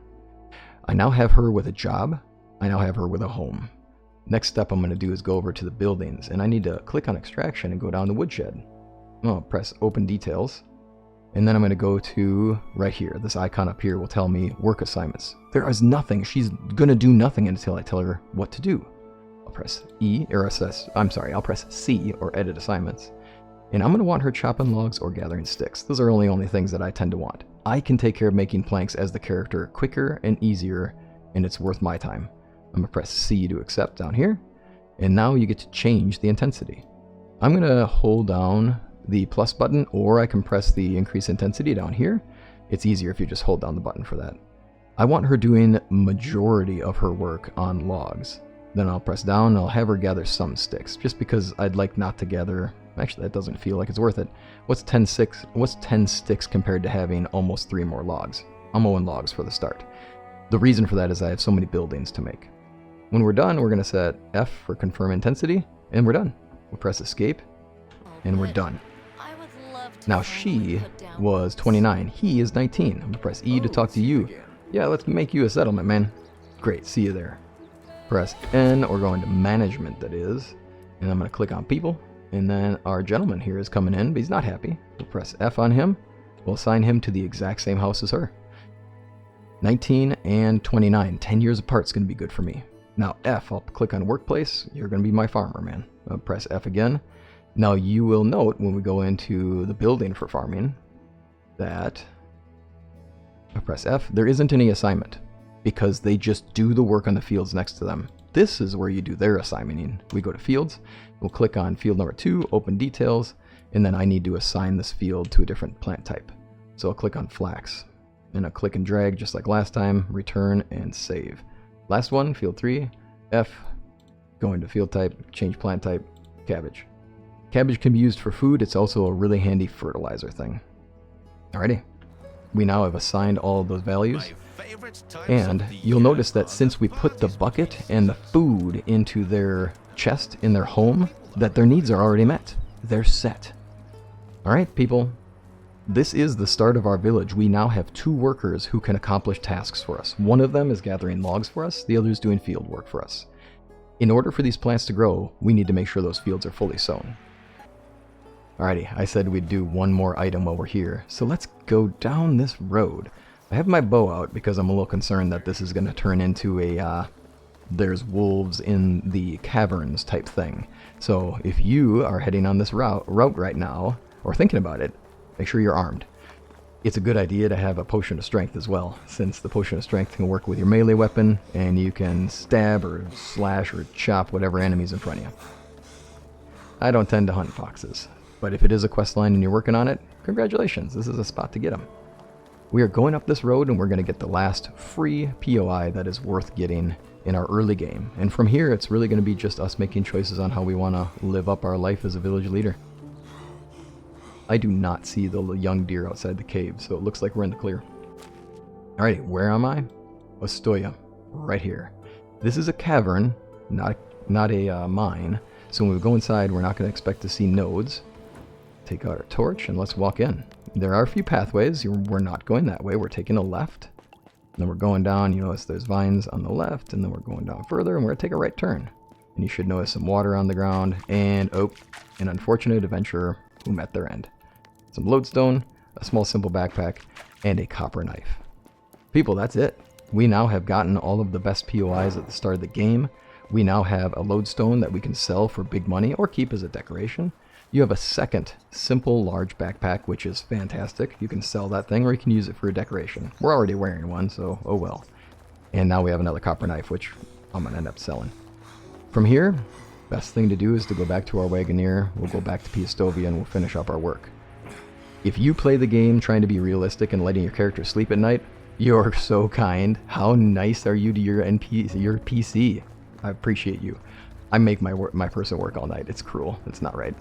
I now have her with a job. I now have her with a home. Next step I'm going to do is go over to the buildings, and I need to click on extraction and go down to Woodshed. I'll press open details. And then I'm going to go to right here. This icon up here will tell me work assignments. There is nothing. She's going to do nothing until I tell her what to do. I'll press E or I'll press C or edit assignments. And I'm going to want her chopping logs or gathering sticks. Those are only things that I tend to want. I can take care of making planks as the character quicker and easier, and it's worth my time. I'm going to press C to accept down here. And now you get to change the intensity. I'm going to hold down the plus button, or I can press the increase intensity down here. It's easier if you just hold down the button for that. I want her doing majority of her work on logs. Then I'll press down and I'll have her gather some sticks, just because I'd like not to gather. Actually, that doesn't feel like it's worth it. What's 10 sticks compared to having almost 3 more logs? I'm owing logs for the start. The reason for that is I have so many buildings to make. When we're done, we're going to set F for confirm intensity, and we're done. We'll press escape, and we're done. Now she was 29, he is 19. I'm going to press E to talk to you. Yeah, let's make you a settlement, man. Great, see you there. Press N, or go into management, that is. And I'm going to click on people. And then our gentleman here is coming in, but he's not happy. We'll press F on him. We'll assign him to the exact same house as her. 19 and 29, 10 years apart is going to be good for me. Now F, I'll click on workplace. You're going to be my farmer, man. I'll press F again. Now you will note when we go into the building for farming that I press F, there isn't any assignment because they just do the work on the fields next to them. This is where you do their assignmenting. We go to fields, we'll click on field number 2, open details, and then I need to assign this field to a different plant type. So I'll click on flax, and I'll click and drag just like last time, return and save. Last one, field 3, F, go into field type, change plant type, cabbage. Cabbage can be used for food. It's also a really handy fertilizer thing. Alrighty, we now have assigned all of those values, and you'll notice that since we put the bucket and the food into their chest in their home, that their needs are already met. They're set. Alright, people. This is the start of our village. We now have 2 workers who can accomplish tasks for us. One of them is gathering logs for us, the other is doing field work for us. In order for these plants to grow, we need to make sure those fields are fully sown. Alrighty, I said we'd do one more item while we're here, so let's go down this road. I have my bow out because I'm a little concerned that this is going to turn into a there's wolves in the caverns type thing. So if you are heading on this route right now, or thinking about it, make sure you're armed. It's a good idea to have a potion of strength as well, since the potion of strength can work with your melee weapon, and you can stab or slash or chop whatever enemy's in front of you. I don't tend to hunt foxes, but if it is a quest line and you're working on it, congratulations, this is a spot to get them. We are going up this road and we're going to get the last free POI that is worth getting in our early game. And from here, it's really going to be just us making choices on how we want to live up our life as a village leader. I do not see the young deer outside the cave, so it looks like we're in the clear. Alrighty, where am I? Ostoya, right here. This is a cavern, not a mine, so when we go inside, we're not going to expect to see nodes. Take out our torch and let's walk in. There are a few pathways. We're not going that way. We're taking a left. Then we're going down. You notice there's vines on the left, and then we're going down further, and we're going to take a right turn. And you should notice some water on the ground, and oh, an unfortunate adventurer who met their end. Some lodestone, a small simple backpack, and a copper knife. People, that's it. We now have gotten all of the best POIs at the start of the game. We now have a lodestone that we can sell for big money or keep as a decoration. You have a second simple large backpack, which is fantastic. You can sell that thing or you can use it for a decoration. We're already wearing one, so oh well. And now we have another copper knife, which I'm going to end up selling. From here, best thing to do is to go back to our Wagoneer. We'll go back to Piastovia and we'll finish up our work. If you play the game trying to be realistic and letting your character sleep at night, you're so kind. How nice are you to your PC? I appreciate you. I make my person work all night. It's cruel. It's not right.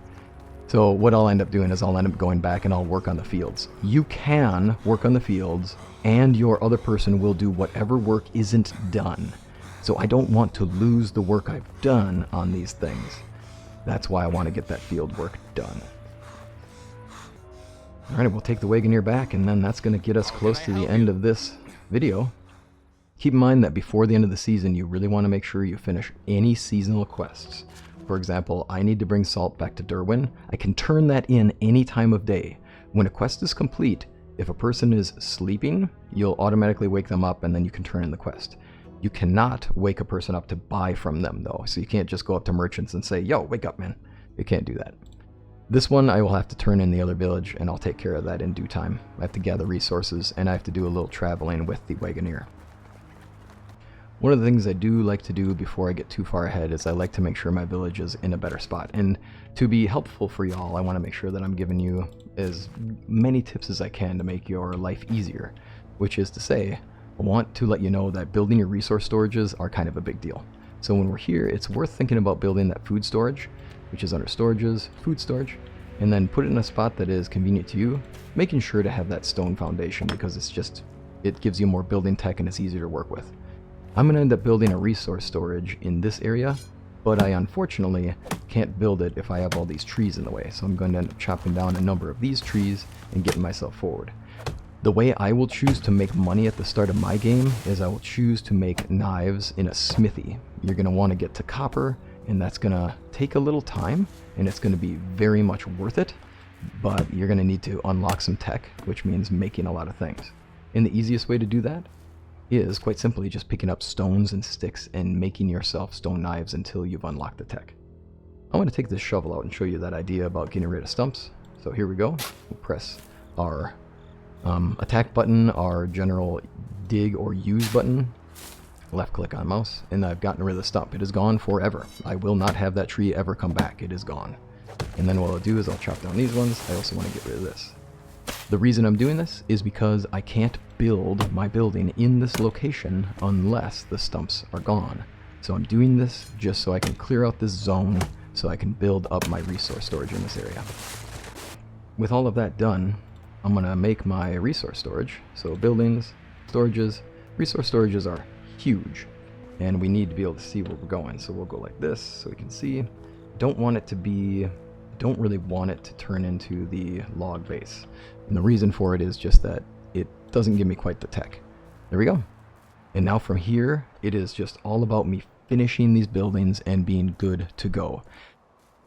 So what I'll end up doing is I'll end up going back and I'll work on the fields. You can work on the fields and your other person will do whatever work isn't done. So I don't want to lose the work I've done on these things. That's why I want to get that field work done. Alright, we'll take the Wagoneer back, and then that's going to get us close to the end of this video. Keep in mind that before the end of the season, you really want to make sure you finish any seasonal quests. For example, I need to bring salt back to Derwin. I can turn that in any time of day. When a quest is complete, if a person is sleeping, you'll automatically wake them up, and then you can turn in the quest. You cannot wake a person up to buy from them, though, so you can't just go up to merchants and say, yo, wake up, man. You can't do that. This one I will have to turn in the other village, and I'll take care of that in due time. I have to gather resources, and I have to do a little traveling with the Wagoneer. One of the things I do like to do before I get too far ahead is I like to make sure my village is in a better spot. And to be helpful for y'all, I want to make sure that I'm giving you as many tips as I can to make your life easier. Which is to say, I want to let you know that building your resource storages are kind of a big deal. So when we're here, it's worth thinking about building that food storage, which is under storages, food storage, and then put it in a spot that is convenient to you, making sure to have that stone foundation because it gives you more building tech and it's easier to work with. I'm going to end up building a resource storage in this area, but I unfortunately can't build it if I have all these trees in the way, so I'm going to end up chopping down a number of these trees and getting myself forward. The way I will choose to make money at the start of my game is I will choose to make knives in a smithy. You're going to want to get to copper, and that's going to take a little time, and it's going to be very much worth it, but you're going to need to unlock some tech, which means making a lot of things. And the easiest way to do that is quite simply just picking up stones and sticks and making yourself stone knives until you've unlocked the tech. I'm going to take this shovel out and show you that idea about getting rid of stumps. So here we go. We'll press our attack button, our general dig or use button, left click on mouse, and I've gotten rid of the stump. It is gone forever. I will not have that tree ever come back. It is gone. And then what I'll do is I'll chop down these ones. I also want to get rid of this. The reason I'm doing this is because I can't build my building in this location unless the stumps are gone. So I'm doing this just so I can clear out this zone so I can build up my resource storage in this area. With all of that done, I'm going to make my resource storage. So buildings, storages, resource storages are huge, and we need to be able to see where we're going. So we'll go like this so we can see. Don't really want it to turn into the log base. And the reason for it is just that it doesn't give me quite the tech. There we go. And now from here, it is just all about me finishing these buildings and being good to go.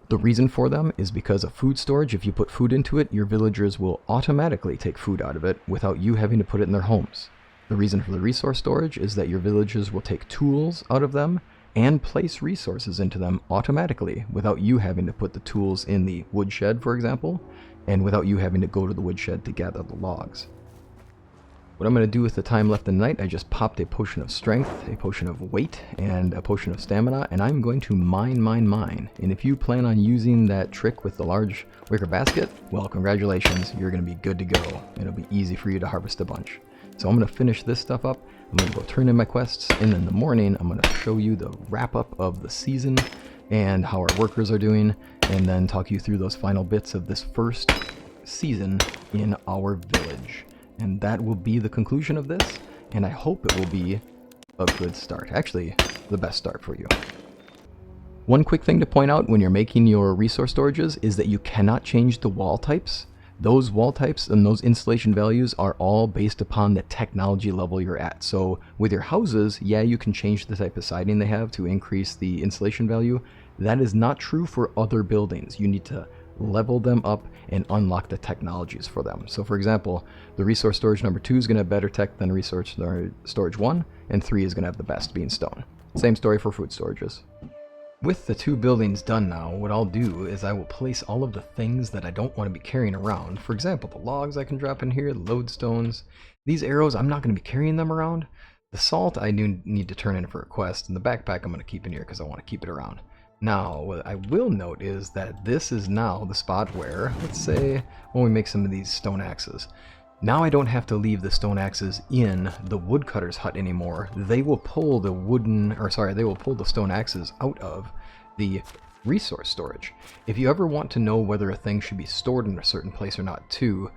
The reason for them is because of food storage. If you put food into it, your villagers will automatically take food out of it without you having to put it in their homes. The reason for the resource storage is that your villagers will take tools out of them and place resources into them automatically without you having to put the tools in the woodshed, for example, and without you having to go to the woodshed to gather the logs. What I'm going to do with the time left in the night, I just popped a potion of strength, a potion of weight, and a potion of stamina, and I'm going to mine. And if you plan on using that trick with the large wicker basket, well, congratulations, you're going to be good to go. It'll be easy for you to harvest a bunch. So I'm going to finish this stuff up, I'm going to go turn in my quests, and in the morning I'm going to show you the wrap-up of the season and how our workers are doing, and then talk you through those final bits of this first season in our village. And that will be the conclusion of this, and I hope it will be a good start. Actually, the best start for you. One quick thing to point out when you're making your resource storages is that you cannot change the wall types. Those wall types and those installation values are all based upon the technology level you're at. So with your houses, yeah, you can change the type of siding they have to increase the installation value. That is not true for other buildings. You need to level them up and unlock the technologies for them. So for example, the resource storage number 2 is going to have better tech than resource storage 1, and 3 is going to have the best, being stone. Same story for food storages. With the 2 buildings done now, what I'll do is I will place all of the things that I don't want to be carrying around. For example, the logs I can drop in here, the lodestones. These arrows, I'm not going to be carrying them around. The salt I do need to turn in for a quest, and the backpack I'm going to keep in here because I want to keep it around. Now, what I will note is that this is now the spot where, let's say, when we make some of these stone axes, now I don't have to leave the stone axes in the woodcutter's hut anymore. They will pull the stone axes out of the resource storage. If you ever want to know whether a thing should be stored in a certain place or not too,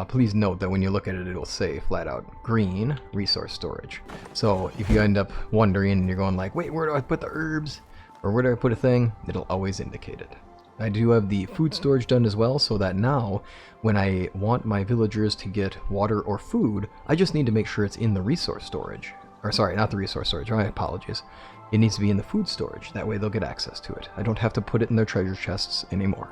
please note that when you look at it, it'll say flat out green resource storage. So if you end up wondering and you're going like, wait, where do I put the herbs? Or where do I put a thing? It'll always indicate it. I do have the food storage done as well, so that now when I want my villagers to get water or food, I just need to make sure it's in the resource storage. Or sorry, not the resource storage, my apologies. It needs to be in the food storage, that way they'll get access to it. I don't have to put it in their treasure chests anymore.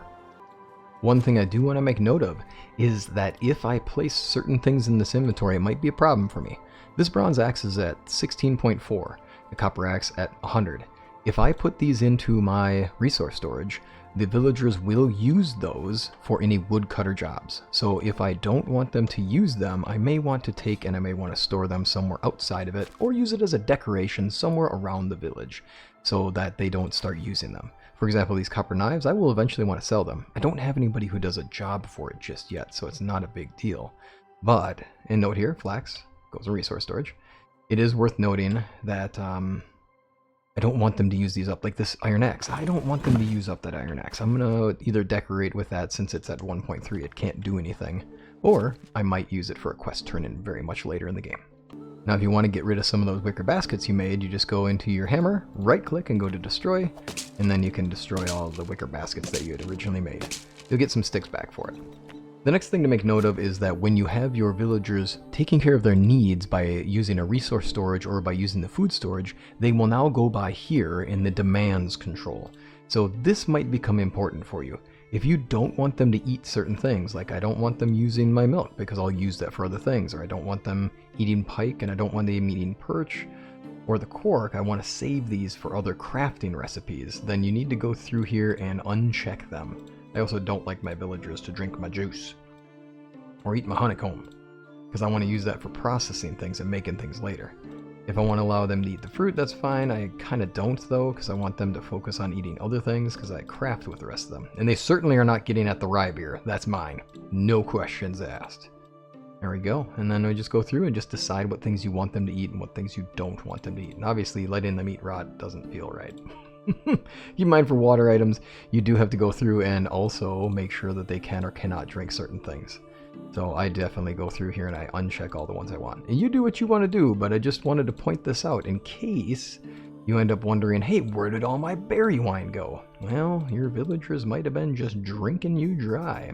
One thing I do want to make note of is that if I place certain things in this inventory, it might be a problem for me. This bronze axe is at 16.4, the copper axe at 100. If I put these into my resource storage, the villagers will use those for any woodcutter jobs. So if I don't want them to use them, I may want to take and I may want to store them somewhere outside of it, or use it as a decoration somewhere around the village so that they don't start using them. For example, these copper knives, I will eventually want to sell them. I don't have anybody who does a job for it just yet, so it's not a big deal. But, and note here, flax goes in resource storage. It is worth noting that I don't want them to use these up, like this iron axe. I don't want them to use up that iron axe. I'm going to either decorate with that since it's at 1.3, it can't do anything, or I might use it for a quest turn-in very much later in the game. Now if you want to get rid of some of those wicker baskets you made, you just go into your hammer, right-click and go to destroy, and then you can destroy all of the wicker baskets that you had originally made. You'll get some sticks back for it. The next thing to make note of is that when you have your villagers taking care of their needs by using a resource storage or by using the food storage, they will now go by here in the demands control. So this might become important for you. If you don't want them to eat certain things, like I don't want them using my milk because I'll use that for other things, or I don't want them eating pike and I don't want them eating perch, or the quark, I want to save these for other crafting recipes, then you need to go through here and uncheck them. I also don't like my villagers to drink my juice or eat my honeycomb because I want to use that for processing things and making things later. If I want to allow them to eat the fruit, that's fine. I kind of don't, though, because I want them to focus on eating other things, because I craft with the rest of them. And they certainly are not getting at the rye beer. That's mine. No questions asked. There we go. And then we just go through and just decide what things you want them to eat and what things you don't want them to eat. And obviously, letting them eat rot doesn't feel right. Keep in mind, for water items, you do have to go through and also make sure that they can or cannot drink certain things. So I definitely go through here and I uncheck all the ones I want. And you do what you want to do, but I just wanted to point this out in case you end up wondering, hey, where did all my berry wine go? Well, your villagers might have been just drinking you dry.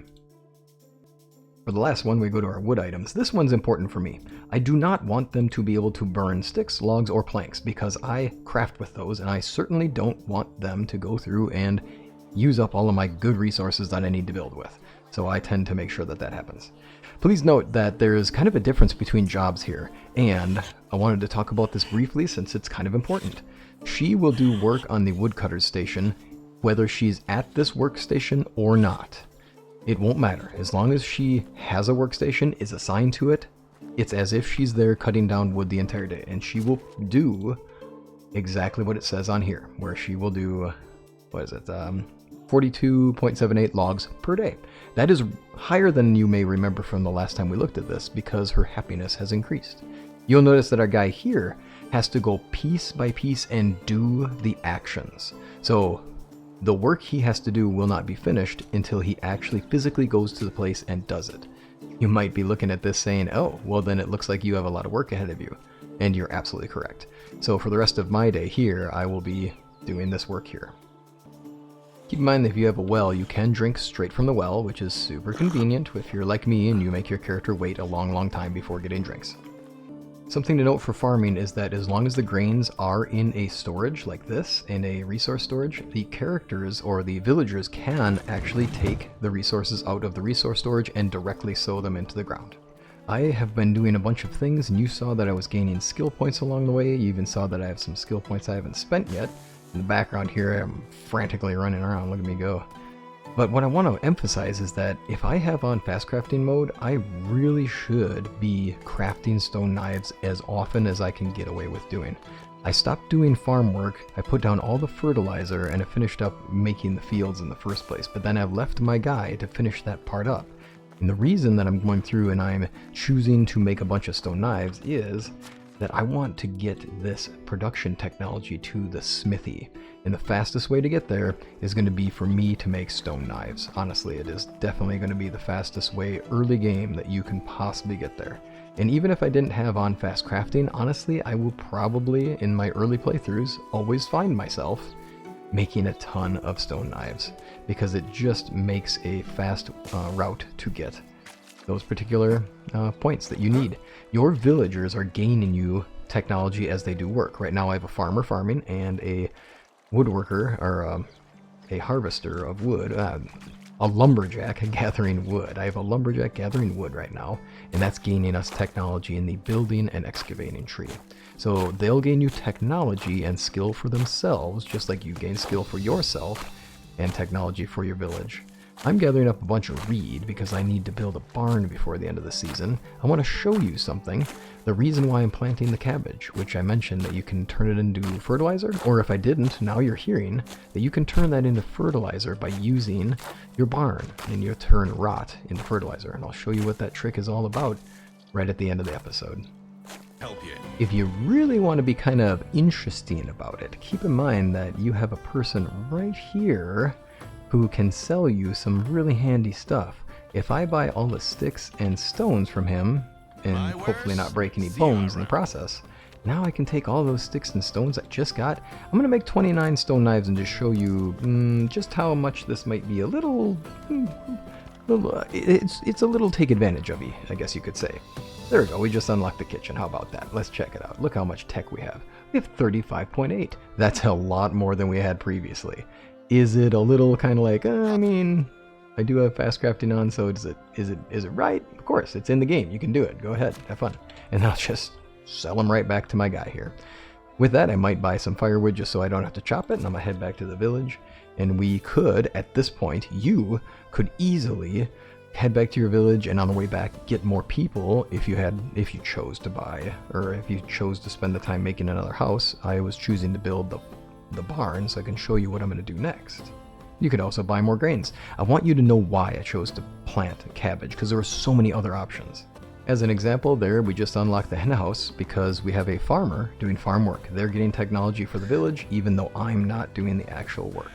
For the last one, we go to our wood items. This one's important for me. I do not want them to be able to burn sticks, logs, or planks because I craft with those, and I certainly don't want them to go through and use up all of my good resources that I need to build with. So I tend to make sure that that happens. Please note that there is kind of a difference between jobs here, and I wanted to talk about this briefly since it's kind of important. She will do work on the woodcutter's station, whether she's at this workstation or not. It won't matter. As long as she has a workstation, is assigned to it, it's as if she's there cutting down wood the entire day, and she will do exactly what it says on here, where she will do, 42.78 logs per day. That is higher than you may remember from the last time we looked at this because her happiness has increased. You'll notice that our guy here has to go piece by piece and do the actions. So the work he has to do will not be finished until he actually physically goes to the place and does it. You might be looking at this saying, oh, well then it looks like you have a lot of work ahead of you. And you're absolutely correct. So for the rest of my day here, I will be doing this work here. Keep in mind that if you have a well, you can drink straight from the well, which is super convenient if you're like me and you make your character wait a long time before getting drinks. Something to note for farming is that as long as the grains are in a storage like this, in a resource storage, the characters or the villagers can actually take the resources out of the resource storage and directly sow them into the ground. I have been doing a bunch of things, and you saw that I was gaining skill points along the way. You even saw that I have some skill points I haven't spent yet. In the background here, I'm frantically running around. Look at me go. But what I want to emphasize is that if I have on fast crafting mode, I really should be crafting stone knives as often as I can get away with doing. I stopped doing farm work, I put down all the fertilizer, and I finished up making the fields in the first place. But then I've left my guy to finish that part up. And the reason that I'm going through and I'm choosing to make a bunch of stone knives is that I want to get this production technology to the smithy. And the fastest way to get there is going to be for me to make stone knives. Honestly, it is definitely going to be the fastest way early game that you can possibly get there. And even if I didn't have on fast crafting, honestly, I will probably, in my early playthroughs, always find myself making a ton of stone knives, because it just makes a fast route to get those particular points that you need. Your villagers are gaining you technology as they do work. Right now I have a farmer farming and a woodworker, or a harvester of wood, a lumberjack gathering wood. I have a lumberjack gathering wood right now, and that's gaining us technology in the building and excavating tree. So they'll gain you technology and skill for themselves, just like you gain skill for yourself and technology for your village. I'm gathering up a bunch of reed because I need to build a barn before the end of the season. I want to show you something. The reason why I'm planting the cabbage, which I mentioned that you can turn it into fertilizer, or if I didn't, now you're hearing that you can turn that into fertilizer by using your barn, and you turn rot into fertilizer. And I'll show you what that trick is all about right at the end of the episode. Help you. If you really want to be kind of interesting about it, keep in mind that you have a person right here who can sell you some really handy stuff. If I buy all the sticks and stones from him, and hopefully not break any bones in the process, now I can take all those sticks and stones I just got. I'm going to make 29 stone knives and just show you just how much this might be a little, it's a little take advantage of you, I guess you could say. There we go, we just unlocked the kitchen. How about that? Let's check it out. Look how much tech we have. We have 35.8. That's a lot more than we had previously. Is it a little kind of like, I mean, I do have fast crafting on, so is it right? Of course, it's in the game. You can do it. Go ahead, have fun. And I'll just sell them right back to my guy here. With that, I might buy some firewood just so I don't have to chop it, and I'm gonna head back to the village. And we could, at this point, you could easily head back to your village, and on the way back get more people if you chose to buy, or if you chose to spend the time making another house. I was choosing to build the barn so I can show you what I'm going to do next. You could also buy more grains. I want you to know why I chose to plant cabbage, because there were so many other options. As an example, there we just unlocked the hen house because we have a farmer doing farm work. They're getting technology for the village, even though I'm not doing the actual work.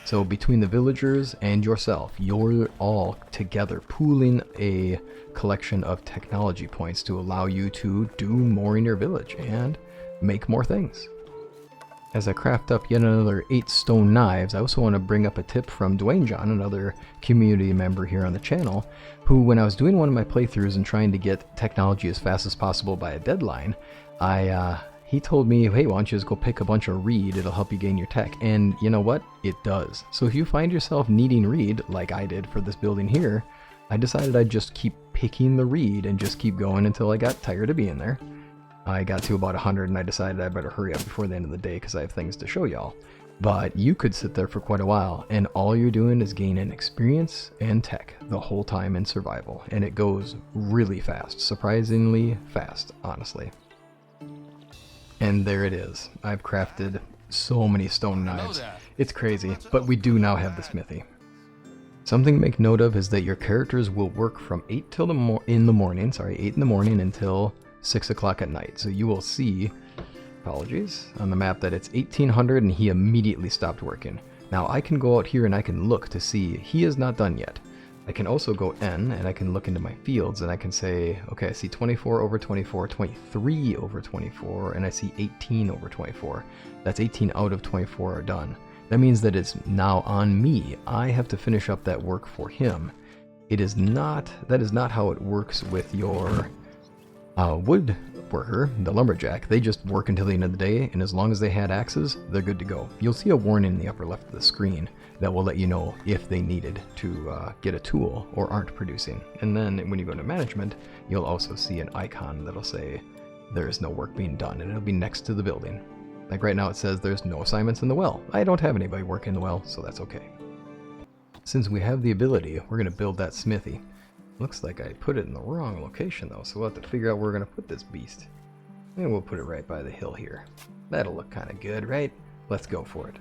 So between the villagers and yourself, you're all together pooling a collection of technology points to allow you to do more in your village and make more things. As I craft up yet another 8 stone knives, I also want to bring up a tip from Dwayne John, another community member here on the channel, who, when I was doing one of my playthroughs and trying to get technology as fast as possible by a deadline, he told me, hey, why don't you just go pick a bunch of reed, it'll help you gain your tech. And you know what? It does. So if you find yourself needing reed, like I did for this building here, I decided I'd just keep picking the reed and just keep going until I got tired of being there. I got to about 100 and I decided I better hurry up before the end of the day because I have things to show y'all. But you could sit there for quite a while and all you're doing is gaining experience and tech the whole time in survival. And it goes really fast, surprisingly fast, honestly. And there it is. I've crafted so many stone knives. It's crazy, but we do now have the smithy. Something to make note of is that your characters will work from 8 in the morning until 6 o'clock at night. So you will see, apologies, on the map that it's 1800 and he immediately stopped working. Now I can go out here and I can look to see he is not done yet. I can also go N and I can look into my fields and I can say, okay, I see 24 over 24, 23 over 24, and I see 18 over 24. That's 18 out of 24 are done. That means that it's now on me. I have to finish up that work for him. That is not how it works with your wood worker, the lumberjack. They just work until the end of the day, and as long as they had axes, they're good to go. You'll see a warning in the upper left of the screen that will let you know if they needed to get a tool or aren't producing. And then when you go to management, you'll also see an icon that'll say there is no work being done, and it'll be next to the building. Like right now it says there's no assignments in the well. I don't have anybody working in the well, so that's okay. Since we have the ability, we're going to build that smithy. Looks like I put it in the wrong location though, so we'll have to figure out where we're going to put this beast. And we'll put it right by the hill here. That'll look kind of good, right? Let's go for it.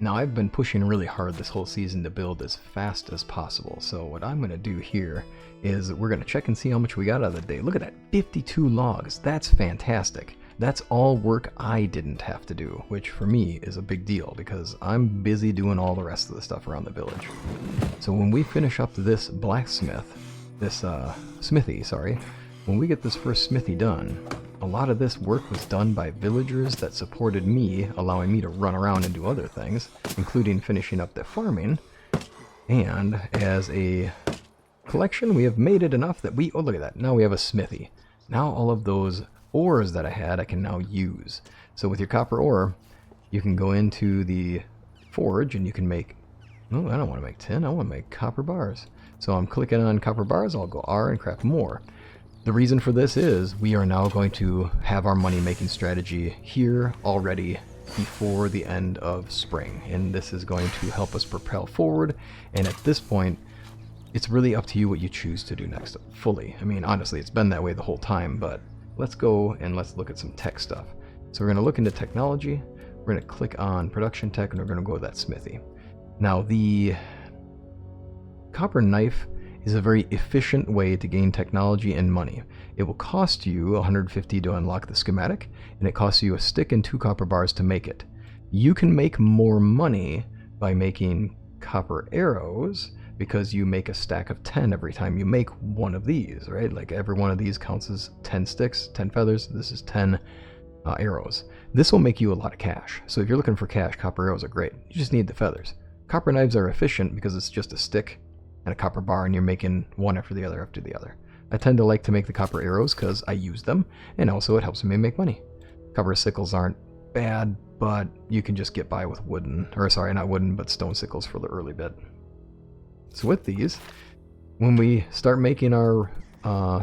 Now I've been pushing really hard this whole season to build as fast as possible, so what I'm going to do here is we're going to check and see how much we got out of the day. Look at that, 52 logs. That's fantastic. That's all work I didn't have to do, which for me is a big deal because I'm busy doing all the rest of the stuff around the village. So when we finish up this smithy, when we get this first smithy done, a lot of this work was done by villagers that supported me, allowing me to run around and do other things, including finishing up the farming. And as a collection, we have made it enough that oh, look at that, now we have a smithy. Now all of those ores that I had, I can now use. So with your copper ore, you can go into the forge and you can make, no, I don't want to make tin, I want to make copper bars. So I'm clicking on copper bars, I'll go R and craft more. The reason for this is we are now going to have our money making strategy here already before the end of spring, and this is going to help us propel forward. And at this point, it's really up to you what you choose to do next fully. I mean, honestly, it's been that way the whole time, but let's go and let's look at some tech stuff. So we're going to look into technology, we're going to click on production tech, and we're going to go to that smithy. Now the copper knife is a very efficient way to gain technology and money. It will cost you 150 to unlock the schematic, and it costs you a stick and 2 copper bars to make it. You can make more money by making copper arrows because you make a stack of 10 every time you make one of these, right? Like every one of these counts as 10 sticks, 10 feathers. This is 10 arrows. This will make you a lot of cash. So if you're looking for cash, copper arrows are great. You just need the feathers. Copper knives are efficient because it's just a stick and a copper bar and you're making one after the other after the other. I tend to like to make the copper arrows because I use them, and also it helps me make money. Copper sickles aren't bad, but you can just get by with wooden, or sorry, not wooden, but stone sickles for the early bit. So with these, when we start making our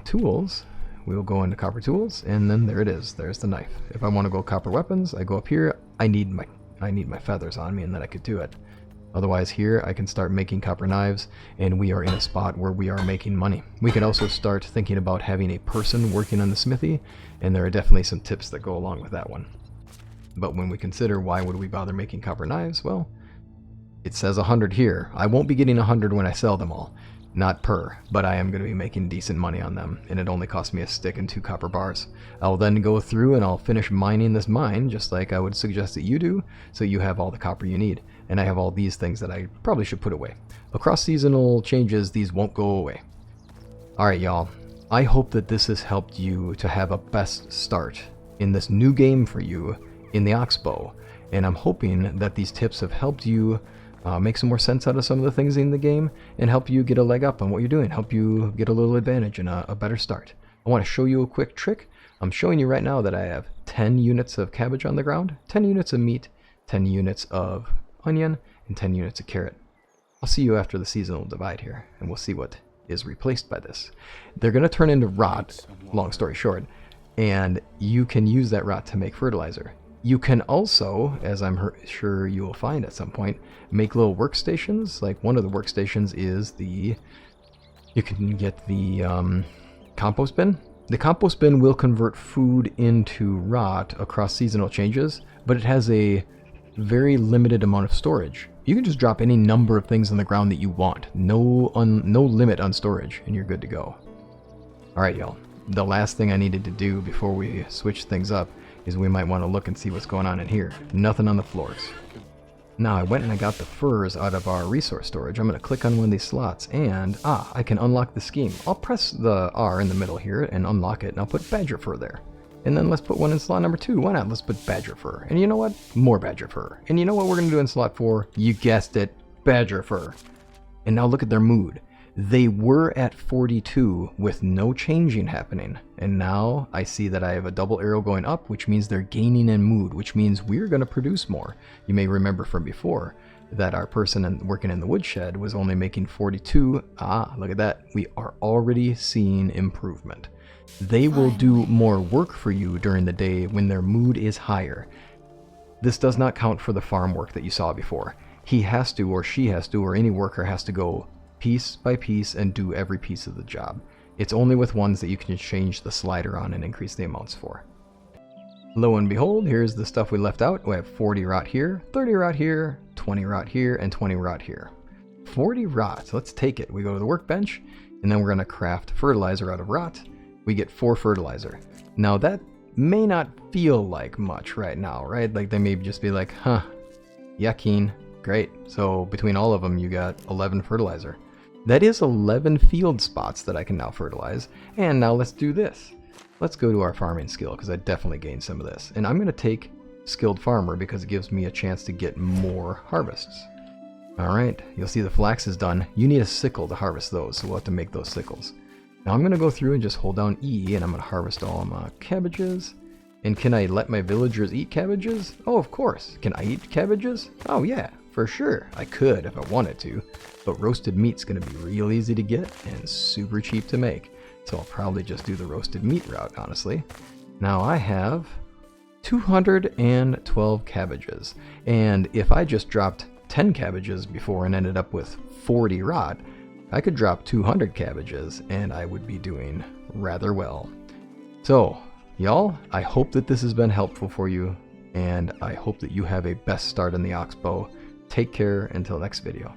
tools, we'll go into copper tools, and then there it is. There's the knife. If I want to go copper weapons, I go up here. I need my feathers on me, and then I could do it. Otherwise here I can start making copper knives, and we are in a spot where we are making money. We can also start thinking about having a person working on the smithy, and there are definitely some tips that go along with that one. But when we consider why would we bother making copper knives, well, it says 100 here. I won't be getting 100 when I sell them all. Not per, but I am going to be making decent money on them, and it only cost me a stick and 2 copper bars. I'll then go through and I'll finish mining this mine, just like I would suggest that you do, so you have all the copper you need. And I have all these things that I probably should put away. Across seasonal changes, these won't go away. Alright y'all, I hope that this has helped you to have a best start in this new game for you in the Oxbow, and I'm hoping that these tips have helped you make some more sense out of some of the things in the game, and help you get a leg up on what you're doing, help you get a little advantage and a better start. I want to show you a quick trick. I'm showing you right now that I have 10 units of cabbage on the ground, 10 units of meat, 10 units of onion, and 10 units of carrot. I'll see you after the seasonal divide here, and we'll see what is replaced by this. They're going to turn into rot, long story short, and you can use that rot to make fertilizer. You can also, as I'm sure you will find at some point, make little workstations. Like one of the workstations is you can get the compost bin. The compost bin will convert food into rot across seasonal changes, but it has a very limited amount of storage. You can just drop any number of things on the ground that you want. No limit on storage, and you're good to go. Alright y'all, the last thing I needed to do before we switch things up is we might want to look and see what's going on in here. Nothing on the floors. Now I went and I got the furs out of our resource storage. I'm going to click on one of these slots and I can unlock the scheme. I'll press the R in the middle here and unlock it, and I'll put badger fur there. And then let's put one in slot number 2. Why not? Let's put badger fur. And you know what? More badger fur. And you know what we're going to do in slot 4? You guessed it, badger fur. And now look at their mood. They were at 42 with no changing happening, and now I see that I have a double arrow going up, which means they're gaining in mood, which means we're going to produce more. You may remember from before that our person working in the woodshed was only making 42. Look at that. We are already seeing improvement. They will do more work for you during the day when their mood is higher. This does not count for the farm work that you saw before. He has to, or she has to, or any worker has to go piece by piece and do every piece of the job. It's only with ones that you can change the slider on and increase the amounts for. Lo and behold, here's the stuff we left out. We have 40 rot here, 30 rot here, 20 rot here, and 20 rot here. 40 rot, let's take it. We go to the workbench, and then we're going to craft fertilizer out of rot. We get 4 fertilizer. Now that may not feel like much right now, right? Like they may just be like, huh, yucking, great. So between all of them, you got 11 fertilizer. That is 11 field spots that I can now fertilize. And now let's do this. Let's go to our farming skill, because I definitely gained some of this. And I'm going to take skilled farmer because it gives me a chance to get more harvests. Alright, you'll see the flax is done. You need a sickle to harvest those, so we'll have to make those sickles. Now I'm going to go through and just hold down E, and I'm going to harvest all my cabbages. And can I let my villagers eat cabbages? Oh, of course. Can I eat cabbages? Oh yeah, for sure. I could if I wanted to. But roasted meat's going to be real easy to get and super cheap to make. So I'll probably just do the roasted meat route, honestly. Now I have 212 cabbages. And if I just dropped 10 cabbages before and ended up with 40 rot, I could drop 200 cabbages and I would be doing rather well. So, y'all, I hope that this has been helpful for you, and I hope that you have a best start in the Oxbow. Take care until next video.